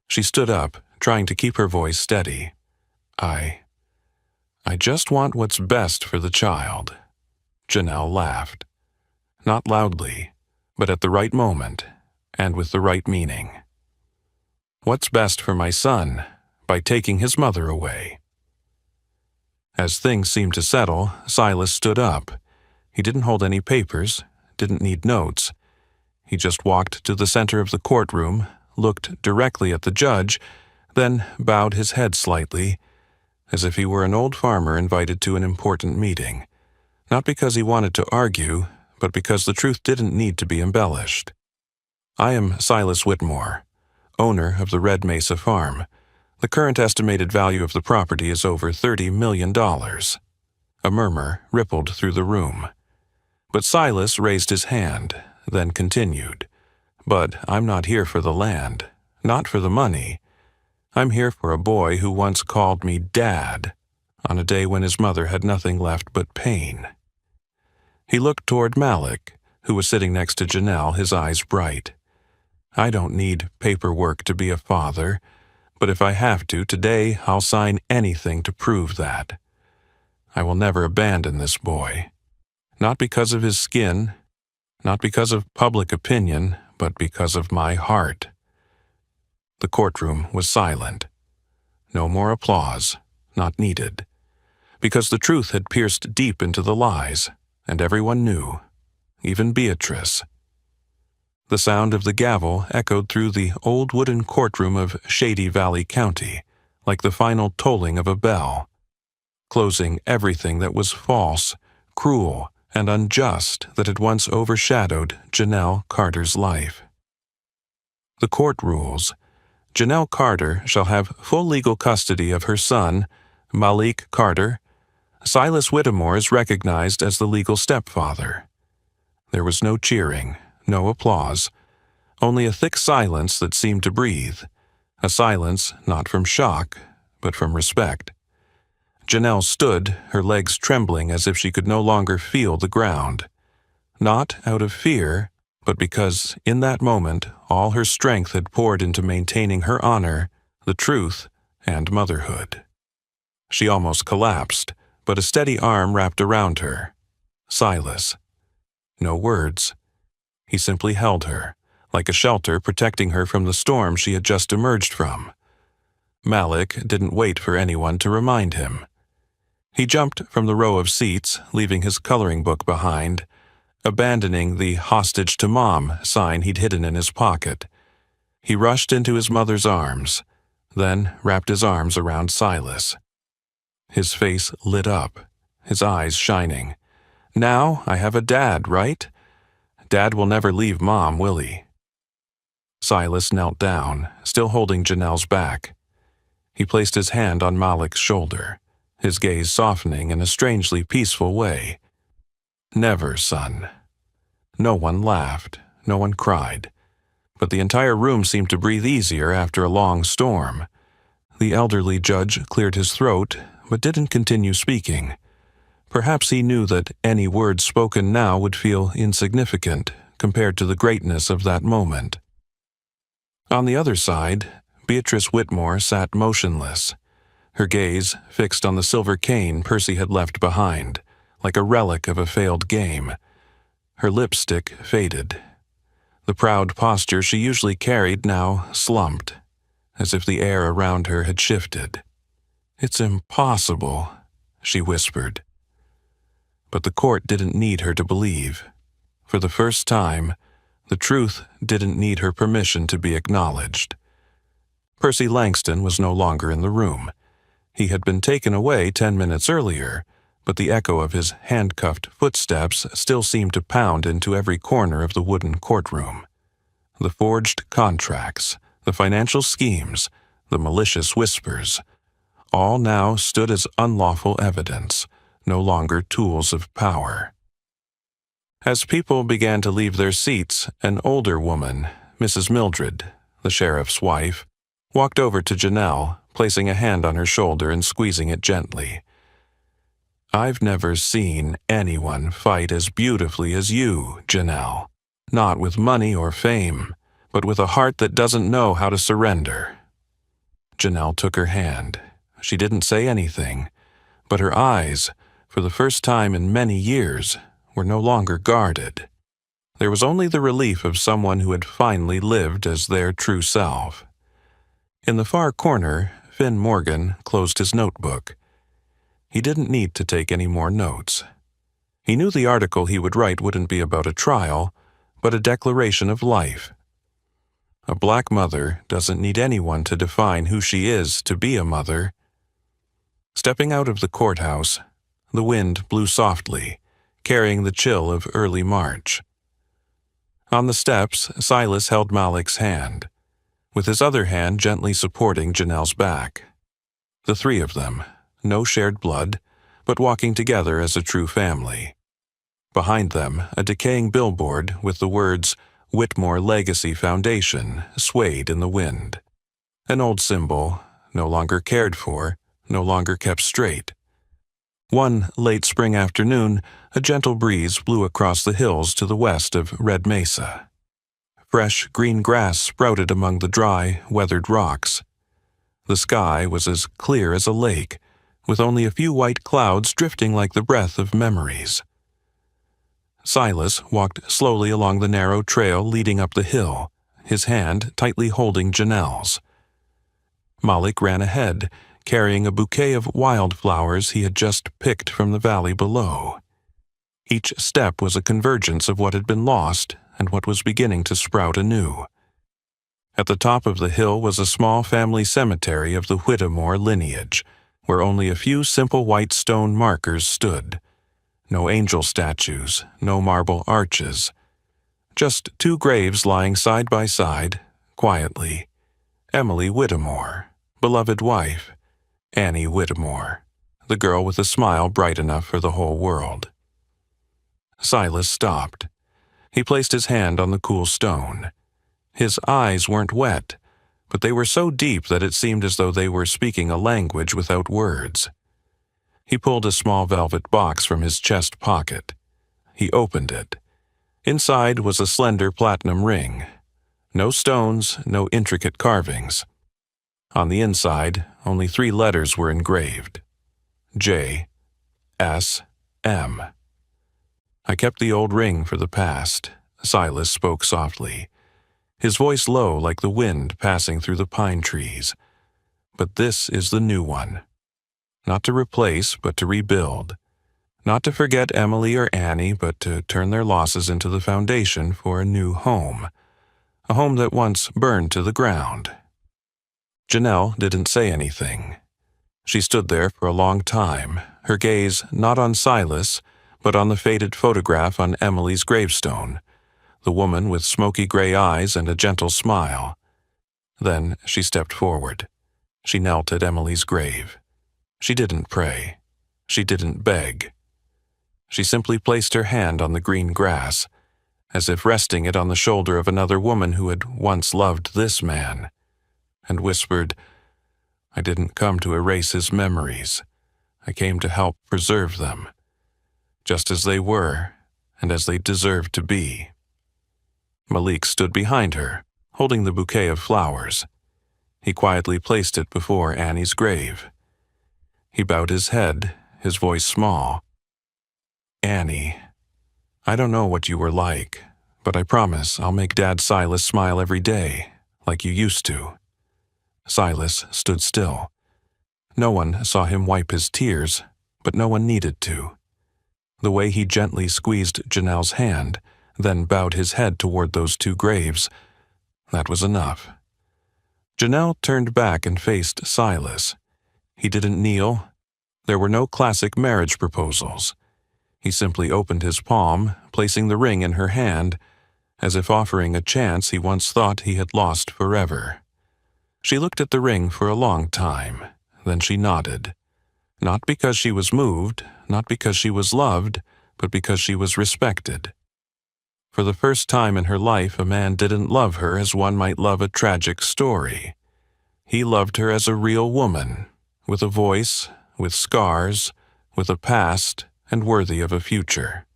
She stood up, trying to keep her voice steady. I just want what's best for the child." Janelle laughed. Not loudly, but at the right moment, and with the right meaning. "What's best for my son by taking his mother away?" As things seemed to settle, Silas stood up. He didn't hold any papers, didn't need notes. He just walked to the center of the courtroom, looked directly at the judge, then bowed his head slightly, as if he were an old farmer invited to an important meeting, not because he wanted to argue, but because the truth didn't need to be embellished. "I am Silas Whitmore, owner of the Red Mesa Farm. The current estimated value of the property is over $30 million. A murmur rippled through the room. But Silas raised his hand, then continued, "But I'm not here for the land, not for the money. I'm here for a boy who once called me Dad, on a day when his mother had nothing left but pain." He looked toward Malik, who was sitting next to Janelle, his eyes bright. "I don't need paperwork to be a father, but if I have to, today I'll sign anything to prove that. I will never abandon this boy. Not because of his skin, not because of public opinion, but because of my heart." The courtroom was silent. No more applause, not needed, because the truth had pierced deep into the lies, and everyone knew, even Beatrice. The sound of the gavel echoed through the old wooden courtroom of Shady Valley County, like the final tolling of a bell, closing everything that was false, cruel, and unjust that had once overshadowed Janelle Carter's life. The court rules: Janelle Carter shall have full legal custody of her son, Malik Carter. Silas Whitmore is recognized as the legal stepfather. There was no cheering, no applause, only a thick silence that seemed to breathe, a silence not from shock, but from respect. Janelle stood, her legs trembling as if she could no longer feel the ground. Not out of fear, but because, in that moment, all her strength had poured into maintaining her honor, the truth, and motherhood. She almost collapsed, but a steady arm wrapped around her. Silas. No words. He simply held her, like a shelter protecting her from the storm she had just emerged from. Malik didn't wait for anyone to remind him. He jumped from the row of seats, leaving his coloring book behind, abandoning the "hostage to mom" sign he'd hidden in his pocket. He rushed into his mother's arms, then wrapped his arms around Silas. His face lit up, his eyes shining. "Now I have a dad, right? Dad will never leave Mom, will he?" Silas knelt down, still holding Janelle's back. He placed his hand on Malik's shoulder, his gaze softening in a strangely peaceful way. "Never, son." No one laughed, no one cried, but the entire room seemed to breathe easier after a long storm. The elderly judge cleared his throat, but didn't continue speaking. Perhaps he knew that any words spoken now would feel insignificant compared to the greatness of that moment. On the other side, Beatrice Whitmore sat motionless, her gaze fixed on the silver cane Percy had left behind, like a relic of a failed game. Her lipstick faded. The proud posture she usually carried now slumped, as if the air around her had shifted. "It's impossible," she whispered. But the court didn't need her to believe. For the first time, the truth didn't need her permission to be acknowledged. Percy Langston was no longer in the room. He had been taken away 10 minutes earlier, but the echo of his handcuffed footsteps still seemed to pound into every corner of the wooden courtroom. The forged contracts, the financial schemes, the malicious whispers, all now stood as unlawful evidence, no longer tools of power. As people began to leave their seats, an older woman, Mrs. Mildred, the sheriff's wife, walked over to Janelle, placing a hand on her shoulder and squeezing it gently. "I've never seen anyone fight as beautifully as you, Janelle. Not with money or fame, but with a heart that doesn't know how to surrender." Janelle took her hand. She didn't say anything, but her eyes, for the first time in many years, were no longer guarded. There was only the relief of someone who had finally lived as their true self. In the far corner, Finn Morgan closed his notebook. He didn't need to take any more notes. He knew the article he would write wouldn't be about a trial, but a declaration of life. A black mother doesn't need anyone to define who she is to be a mother. Stepping out of the courthouse, the wind blew softly, carrying the chill of early March. On the steps, Silas held Malik's hand, with his other hand gently supporting Janelle's back. The three of them, no shared blood, but walking together as a true family. Behind them, a decaying billboard with the words Whitmore Legacy Foundation swayed in the wind. An old symbol, no longer cared for, no longer kept straight. One late spring afternoon, a gentle breeze blew across the hills to the west of Red Mesa. Fresh green grass sprouted among the dry, weathered rocks. The sky was as clear as a lake, with only a few white clouds drifting like the breath of memories. Silas walked slowly along the narrow trail leading up the hill, his hand tightly holding Janelle's. Malik ran ahead, carrying a bouquet of wildflowers he had just picked from the valley below. Each step was a convergence of what had been lost and what was beginning to sprout anew. At the top of the hill was a small family cemetery of the Whittemore lineage, where only a few simple white stone markers stood. No angel statues, no marble arches. Just two graves lying side by side, quietly. Emily Whittemore, beloved wife. Annie Whittemore, the girl with a smile bright enough for the whole world. Silas stopped. He placed his hand on the cool stone. His eyes weren't wet, but they were so deep that it seemed as though they were speaking a language without words. He pulled a small velvet box from his chest pocket. He opened it. Inside was a slender platinum ring. No stones, no intricate carvings. On the inside, only 3 letters were engraved. J. S. M. "I kept the old ring for the past," Silas spoke softly, his voice low like the wind passing through the pine trees. "But this is the new one. Not to replace, but to rebuild. Not to forget Emily or Annie, but to turn their losses into the foundation for a new home. A home that once burned to the ground." Janelle didn't say anything. She stood there for a long time, her gaze not on Silas, but on the faded photograph on Emily's gravestone, the woman with smoky gray eyes and a gentle smile. Then she stepped forward. She knelt at Emily's grave. She didn't pray. She didn't beg. She simply placed her hand on the green grass, as if resting it on the shoulder of another woman who had once loved this man, and whispered, "I didn't come to erase his memories. I came to help preserve them, just as they were and as they deserved to be." Malik stood behind her, holding the bouquet of flowers. He quietly placed it before Annie's grave. He bowed his head, his voice small. "Annie, I don't know what you were like, but I promise I'll make Dad Silas smile every day, like you used to." Silas stood still. No one saw him wipe his tears, but no one needed to. The way he gently squeezed Janelle's hand, then bowed his head toward those 2 graves, that was enough. Janelle turned back and faced Silas. He didn't kneel, There were no classic marriage proposals. He simply opened his palm, placing the ring in her hand, as if offering a chance he once thought he had lost forever. She looked at the ring for a long time, then she nodded. Not because she was moved, not because she was loved, but because she was respected. For the first time in her life, a man didn't love her as one might love a tragic story. He loved her as a real woman, with a voice, with scars, with a past, and worthy of a future.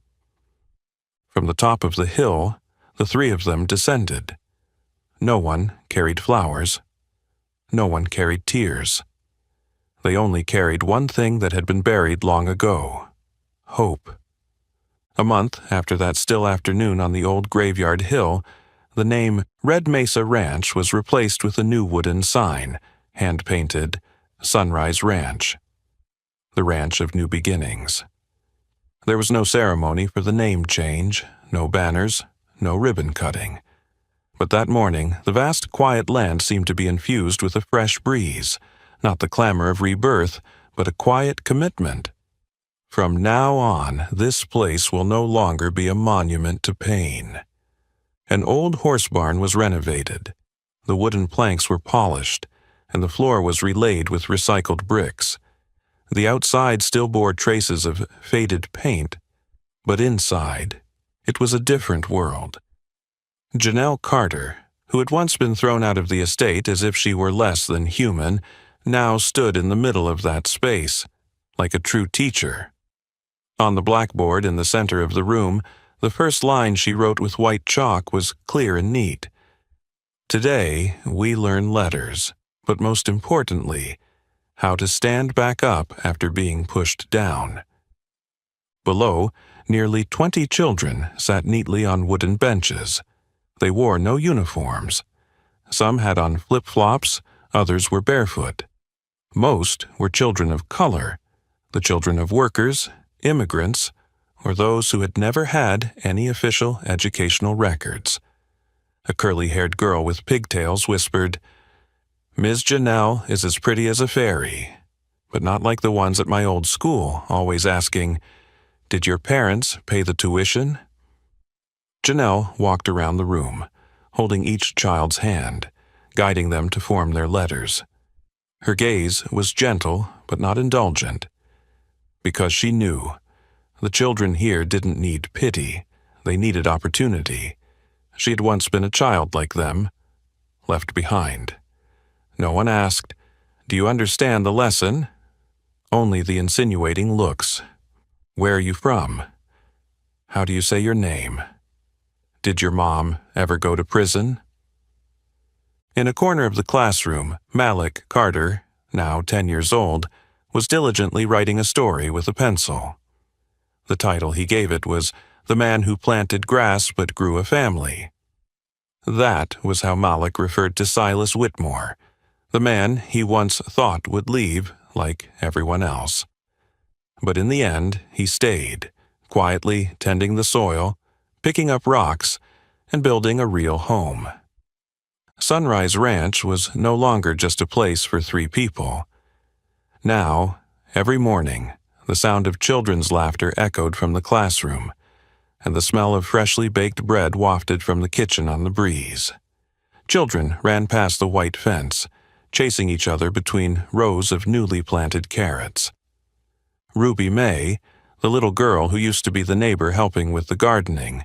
From the top of the hill, the three of them descended. No one carried flowers. No one carried tears. They only carried one thing that had been buried long ago: hope. A month after that still afternoon on the old graveyard hill, the name Red Mesa Ranch was replaced with a new wooden sign, hand-painted, Sunrise Ranch. The ranch of new beginnings. There was no ceremony for the name change, no banners, no ribbon cutting. But that morning, the vast quiet land seemed to be infused with a fresh breeze, not the clamor of rebirth, but a quiet commitment. From now on, this place will no longer be a monument to pain. An old horse barn was renovated. The wooden planks were polished, and the floor was relaid with recycled bricks. The outside still bore traces of faded paint, but inside, it was a different world. Janelle Carter, who had once been thrown out of the estate as if she were less than human, now stood in the middle of that space, like a true teacher. On the blackboard in the center of the room, the first line she wrote with white chalk was clear and neat. Today, we learn letters, but most importantly, how to stand back up after being pushed down. Below, nearly 20 children sat neatly on wooden benches. They wore no uniforms. Some had on flip-flops, others were barefoot. Most were children of color, the children of workers, immigrants, or those who had never had any official educational records. A curly-haired girl with pigtails whispered, "Ms. Janelle is as pretty as a fairy, but not like the ones at my old school, always asking, 'Did your parents pay the tuition?'" Janelle walked around the room, holding each child's hand, guiding them to form their letters. Her gaze was gentle but not indulgent, because she knew the children here didn't need pity, they needed opportunity. She had once been a child like them, left behind. No one asked, "Do you understand the lesson?" Only the insinuating looks. "Where are you from? How do you say your name? Did your mom ever go to prison?" In a corner of the classroom, Malik Carter, now 10 years old, was diligently writing a story with a pencil. The title he gave it was "The Man Who Planted Grass But Grew a Family." That was how Malik referred to Silas Whitmore, the man he once thought would leave like everyone else. But in the end, he stayed, quietly tending the soil, picking up rocks, and building a real home. Sunrise Ranch was no longer just a place for 3 people. Now, every morning, the sound of children's laughter echoed from the classroom, and the smell of freshly baked bread wafted from the kitchen on the breeze. Children ran past the white fence, chasing each other between rows of newly planted carrots. Ruby May, the little girl who used to be the neighbor helping with the gardening,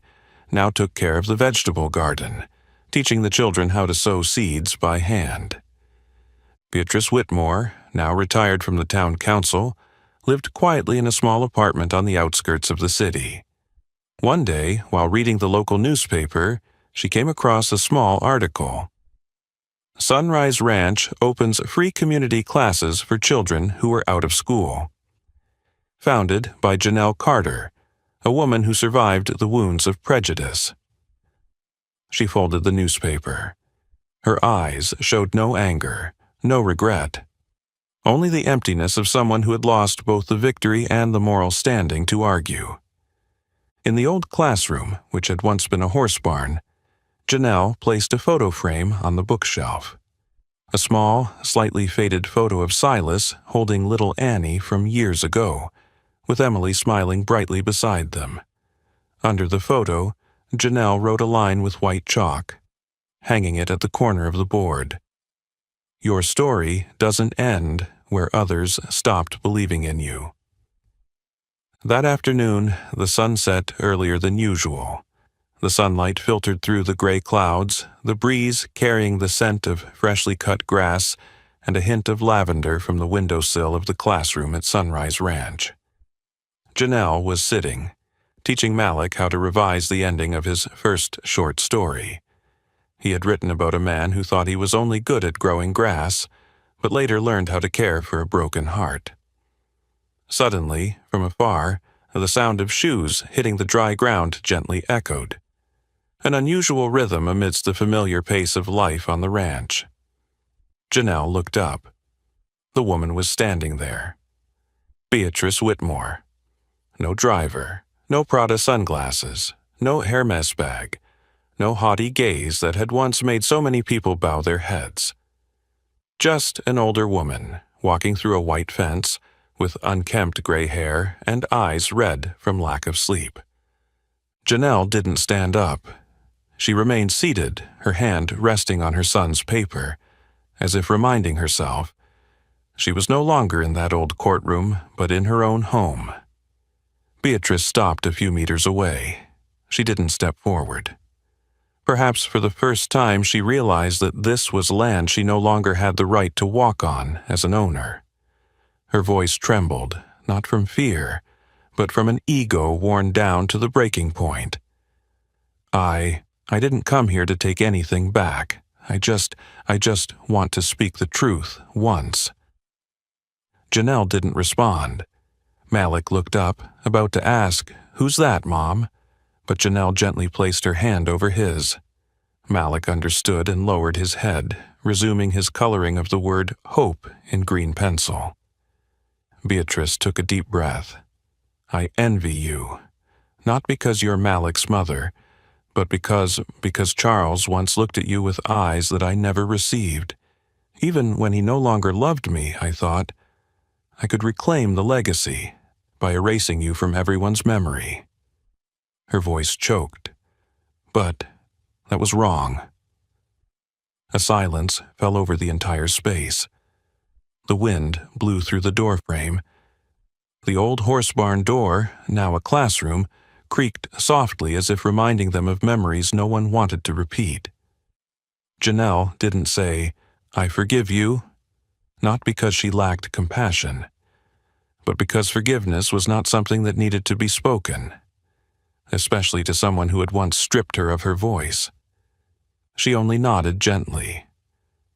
now took care of the vegetable garden, teaching the children how to sow seeds by hand. Beatrice Whitmore, now retired from the town council, lived quietly in a small apartment on the outskirts of the city. One day, while reading the local newspaper, she came across a small article. Sunrise Ranch opens free community classes for children who are out of school. Founded by Janelle Carter, a woman who survived the wounds of prejudice. She folded the newspaper. Her eyes showed no anger, no regret. Only the emptiness of someone who had lost both the victory and the moral standing to argue. In the old classroom, which had once been a horse barn, Janelle placed a photo frame on the bookshelf. A small, slightly faded photo of Silas holding little Annie from years ago, with Emily smiling brightly beside them. Under the photo, Janelle wrote a line with white chalk, hanging it at the corner of the board. "Your story doesn't end where others stopped believing in you." That afternoon, the sun set earlier than usual. The sunlight filtered through the gray clouds, the breeze carrying the scent of freshly cut grass and a hint of lavender from the windowsill of the classroom at Sunrise Ranch. Janelle was sitting, teaching Malik how to revise the ending of his first short story. He had written about a man who thought he was only good at growing grass, but later learned how to care for a broken heart. Suddenly, from afar, the sound of shoes hitting the dry ground gently echoed, an unusual rhythm amidst the familiar pace of life on the ranch. Janelle looked up. The woman was standing there. Beatrice Whitmore. No driver, no Prada sunglasses, no Hermes bag, no haughty gaze that had once made so many people bow their heads. Just an older woman, walking through a white fence, with unkempt gray hair and eyes red from lack of sleep. Janelle didn't stand up. She remained seated, her hand resting on her son's paper, as if reminding herself she was no longer in that old courtroom, but in her own home. Beatrice stopped a few meters away. She didn't step forward. Perhaps for the first time she realized that this was land she no longer had the right to walk on as an owner. Her voice trembled, not from fear, but from an ego worn down to the breaking point. I didn't come here to take anything back. I just want to speak the truth once." Janelle didn't respond. Malik looked up, about to ask, "Who's that, Mom?" But Janelle gently placed her hand over his. Malik understood and lowered his head, resuming his coloring of the word hope in green pencil. Beatrice took a deep breath. "I envy you, not because you're Malik's mother, but because Charles once looked at you with eyes that I never received. Even when he no longer loved me, I thought, I could reclaim the legacy by erasing you from everyone's memory." Her voice choked. But that was wrong. A silence fell over the entire space. The wind blew through the doorframe. The old horse barn door, now a classroom, creaked softly as if reminding them of memories no one wanted to repeat. Janelle didn't say, "I forgive you," not because she lacked compassion, but because forgiveness was not something that needed to be spoken, especially to someone who had once stripped her of her voice. She only nodded gently,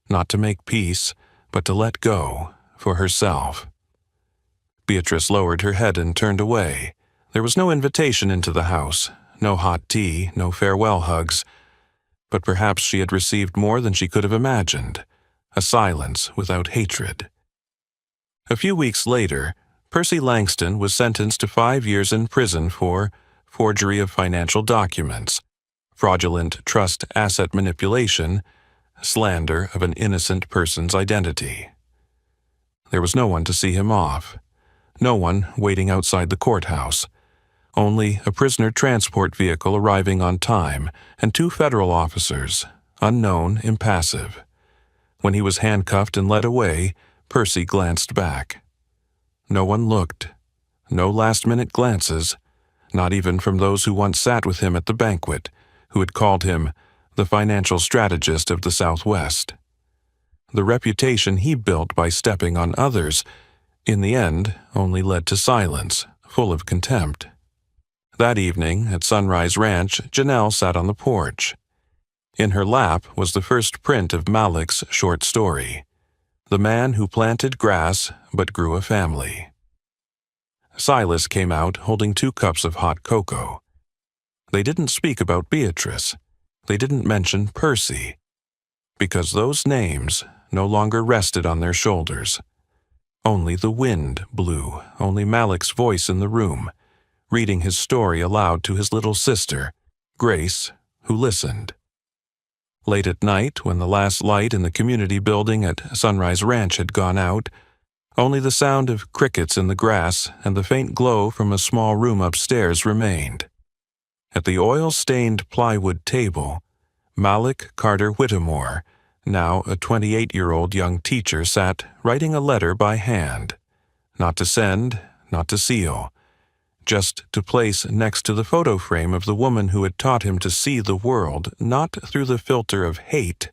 not to make peace, but to let go, for herself. Beatrice lowered her head and turned away. There was no invitation into the house, no hot tea, no farewell hugs, but perhaps she had received more than she could have imagined, a silence without hatred. A few weeks later, Percy Langston was sentenced to 5 years in prison for forgery of financial documents, fraudulent trust asset manipulation, slander of an innocent person's identity. There was no one to see him off, no one waiting outside the courthouse, only a prisoner transport vehicle arriving on time and 2 federal officers, unknown, impassive. When he was handcuffed and led away, Percy glanced back. No one looked, no last-minute glances, not even from those who once sat with him at the banquet, who had called him the financial strategist of the Southwest. The reputation he built by stepping on others, in the end, only led to silence, full of contempt. That evening, at Sunrise Ranch, Janelle sat on the porch. In her lap was the first print of Malik's short story, "The Man Who Planted Grass But Grew a Family." Silas came out holding 2 cups of hot cocoa. They didn't speak about Beatrice. They didn't mention Percy, because those names no longer rested on their shoulders. Only the wind blew, only Malik's voice in the room, reading his story aloud to his little sister, Grace, who listened. Late at night, when the last light in the community building at Sunrise Ranch had gone out, only the sound of crickets in the grass and the faint glow from a small room upstairs remained. At the oil-stained plywood table, Malik Carter Whittemore, now a 28-year-old young teacher, sat writing a letter by hand, not to send, not to seal, just to place next to the photo frame of the woman who had taught him to see the world not through the filter of hate,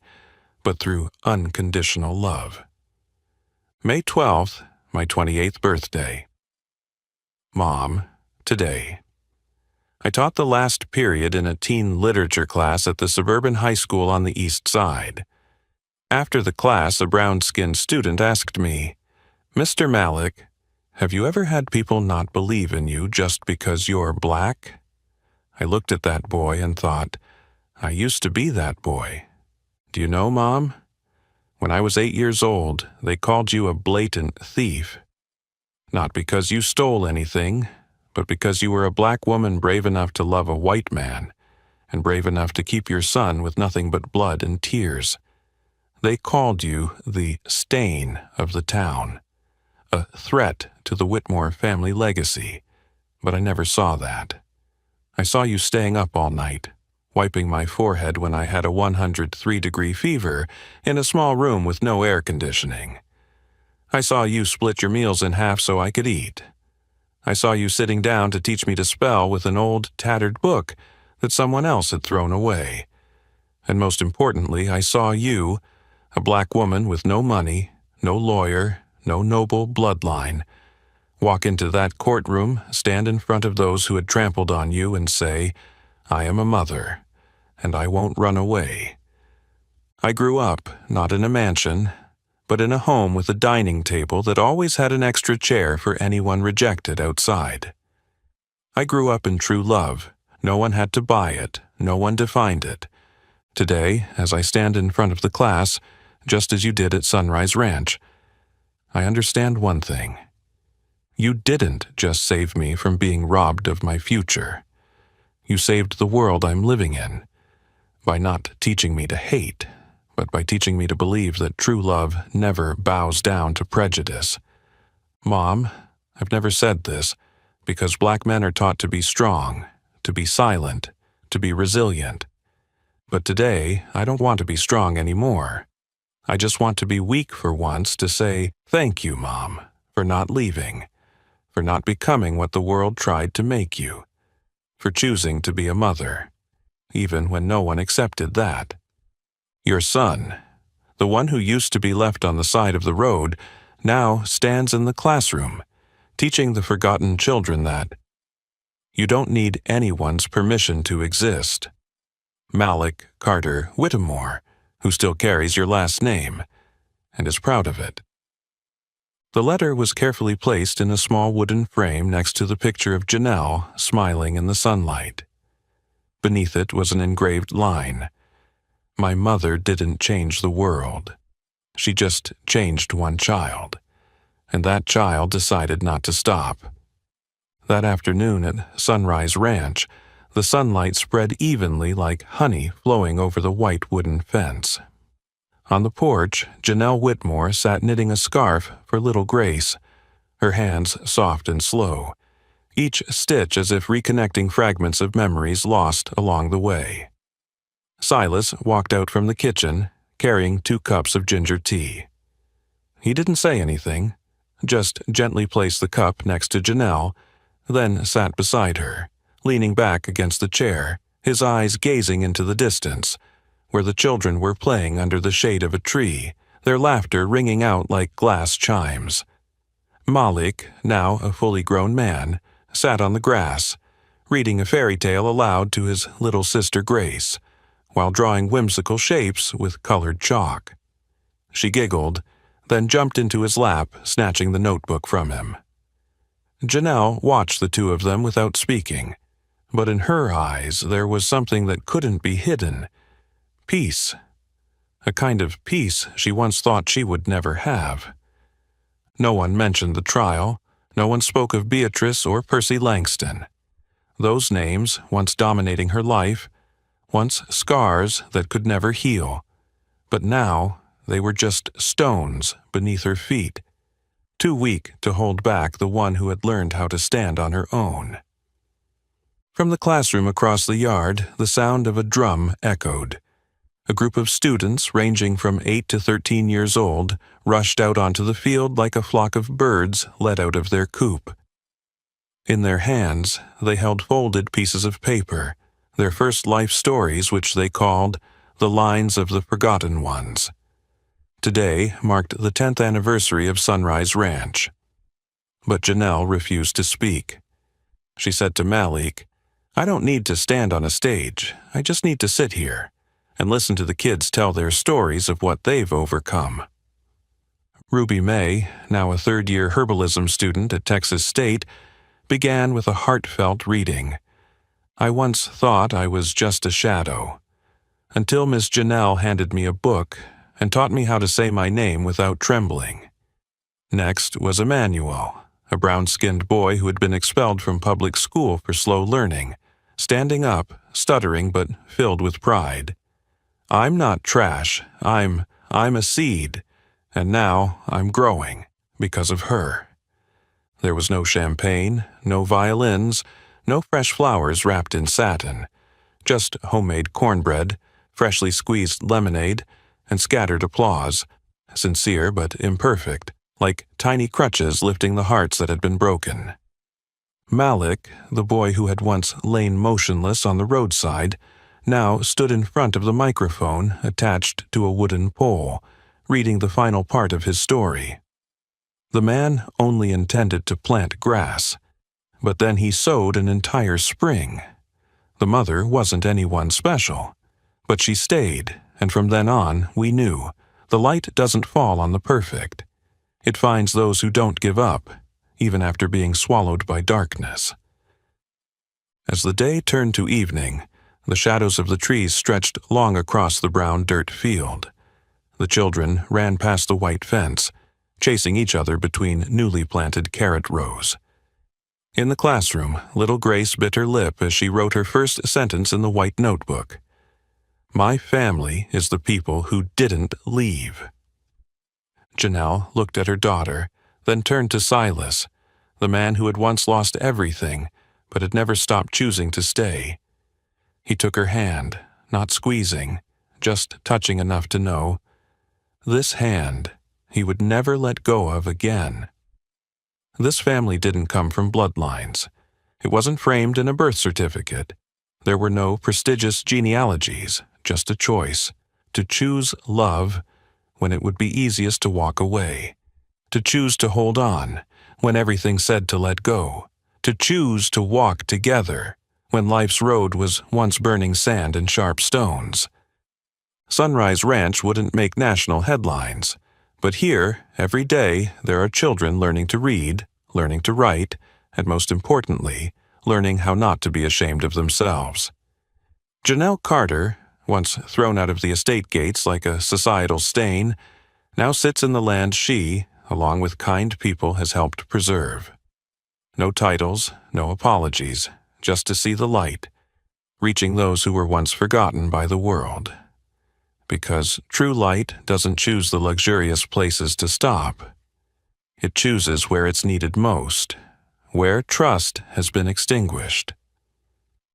but through unconditional love. May 12th, my 28th birthday. Mom, today. I taught the last period in a teen literature class at the suburban high school on the east side. After the class, a brown-skinned student asked me, "Mr. Malik, have you ever had people not believe in you just because you're black?" I looked at that boy and thought, I used to be that boy. Do you know, Mom? When I was 8 years old, they called you a blatant thief. Not because you stole anything, but because you were a black woman brave enough to love a white man, and brave enough to keep your son with nothing but blood and tears. They called you the stain of the town, a threat to the Whitmore family legacy, but I never saw that. I saw you staying up all night, wiping my forehead when I had a 103-degree fever in a small room with no air conditioning. I saw you split your meals in half so I could eat. I saw you sitting down to teach me to spell with an old, tattered book that someone else had thrown away. And most importantly, I saw you, a black woman with no money, no lawyer, no noble bloodline, walk into that courtroom, stand in front of those who had trampled on you and say, "I am a mother, and I won't run away." I grew up, not in a mansion, but in a home with a dining table that always had an extra chair for anyone rejected outside. I grew up in true love. No one had to buy it. No one defined it. Today, as I stand in front of the class, just as you did at Sunrise Ranch, I understand one thing. You didn't just save me from being robbed of my future. You saved the world I'm living in, by not teaching me to hate, but by teaching me to believe that true love never bows down to prejudice. Mom, I've never said this, because black men are taught to be strong, to be silent, to be resilient. But today, I don't want to be strong anymore. I just want to be weak for once to say, "Thank you, Mom, for not leaving, for not becoming what the world tried to make you, for choosing to be a mother, even when no one accepted that." Your son, the one who used to be left on the side of the road, now stands in the classroom, teaching the forgotten children that you don't need anyone's permission to exist. Malik Carter Whittemore, who still carries your last name, and is proud of it. The letter was carefully placed in a small wooden frame next to the picture of Janelle smiling in the sunlight. Beneath it was an engraved line, "My mother didn't change the world. She just changed one child, and that child decided not to stop." That afternoon at Sunrise Ranch, the sunlight spread evenly like honey flowing over the white wooden fence. On the porch, Janelle Whitmore sat knitting a scarf for little Grace, her hands soft and slow, each stitch as if reconnecting fragments of memories lost along the way. Silas walked out from the kitchen, carrying 2 cups of ginger tea. He didn't say anything, just gently placed the cup next to Janelle, then sat beside her, leaning back against the chair, his eyes gazing into the distance, where the children were playing under the shade of a tree, their laughter ringing out like glass chimes. Malik, now a fully grown man, sat on the grass, reading a fairy tale aloud to his little sister Grace, while drawing whimsical shapes with colored chalk. She giggled, then jumped into his lap, snatching the notebook from him. Janelle watched the two of them without speaking, but in her eyes there was something that couldn't be hidden. Peace. A kind of peace she once thought she would never have. No one mentioned the trial. No one spoke of Beatrice or Percy Langston. Those names, once dominating her life, once scars that could never heal, but now they were just stones beneath her feet, too weak to hold back the one who had learned how to stand on her own. From the classroom across the yard, the sound of a drum echoed. A group of students, ranging from 8 to 13 years old, rushed out onto the field like a flock of birds let out of their coop. In their hands, they held folded pieces of paper, their first life stories which they called The Lines of the Forgotten Ones. Today marked the 10th anniversary of Sunrise Ranch. But Janelle refused to speak. She said to Malik, "I don't need to stand on a stage. I just need to sit here and listen to the kids tell their stories of what they've overcome." Ruby May, now a third-year herbalism student at Texas State, began with a heartfelt reading. "I once thought I was just a shadow, until Miss Janelle handed me a book and taught me how to say my name without trembling." Next was Emmanuel, a brown-skinned boy who had been expelled from public school for slow learning, standing up, stuttering but filled with pride. "I'm not trash. I'm a seed, and now I'm growing because of her." There was no champagne, no violins, no fresh flowers wrapped in satin, just homemade cornbread, freshly squeezed lemonade, and scattered applause, sincere but imperfect, like tiny crutches lifting the hearts that had been broken. Malik, the boy who had once lain motionless on the roadside, now stood in front of the microphone attached to a wooden pole, reading the final part of his story. The man only intended to plant grass, but then he sowed an entire spring. The mother wasn't anyone special, but she stayed, and from then on we knew the light doesn't fall on the perfect. It finds those who don't give up, even after being swallowed by darkness. As the day turned to evening, the shadows of the trees stretched long across the brown dirt field. The children ran past the white fence, chasing each other between newly planted carrot rows. In the classroom, little Grace bit her lip as she wrote her first sentence in the white notebook. "My family is the people who didn't leave." Janelle looked at her daughter, then turned to Silas, the man who had once lost everything, but had never stopped choosing to stay. He took her hand, not squeezing, just touching enough to know, this hand he would never let go of again. This family didn't come from bloodlines. It wasn't framed in a birth certificate. There were no prestigious genealogies, just a choice, to choose love when it would be easiest to walk away, to choose to hold on when everything said to let go, to choose to walk together when life's road was once burning sand and sharp stones. Sunrise Ranch wouldn't make national headlines, but here, every day, there are children learning to read, learning to write, and most importantly, learning how not to be ashamed of themselves. Janelle Carter, once thrown out of the estate gates like a societal stain, now sits in the land she, along with kind people, has helped preserve. No titles, no apologies, just to see the light, reaching those who were once forgotten by the world. Because true light doesn't choose the luxurious places to stop. It chooses where it's needed most, where trust has been extinguished.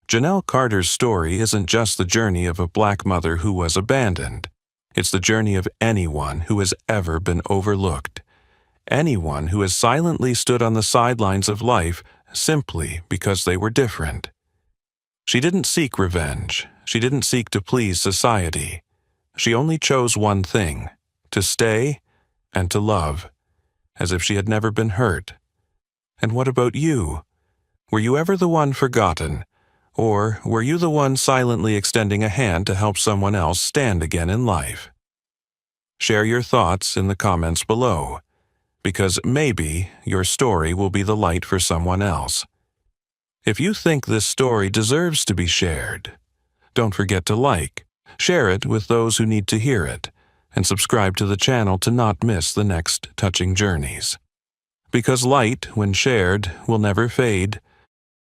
Janelle Carter's story isn't just the journey of a black mother who was abandoned. It's the journey of anyone who has ever been overlooked. Anyone who has silently stood on the sidelines of life simply because they were different. She didn't seek revenge. She didn't seek to please society. She only chose one thing, to stay and to love, as if she had never been hurt. And what about you? Were you ever the one forgotten? Or were you the one silently extending a hand to help someone else stand again in life? Share your thoughts in the comments below, because maybe your story will be the light for someone else. If you think this story deserves to be shared, don't forget to like, share it with those who need to hear it, and subscribe to the channel to not miss the next touching journeys. Because light, when shared, will never fade,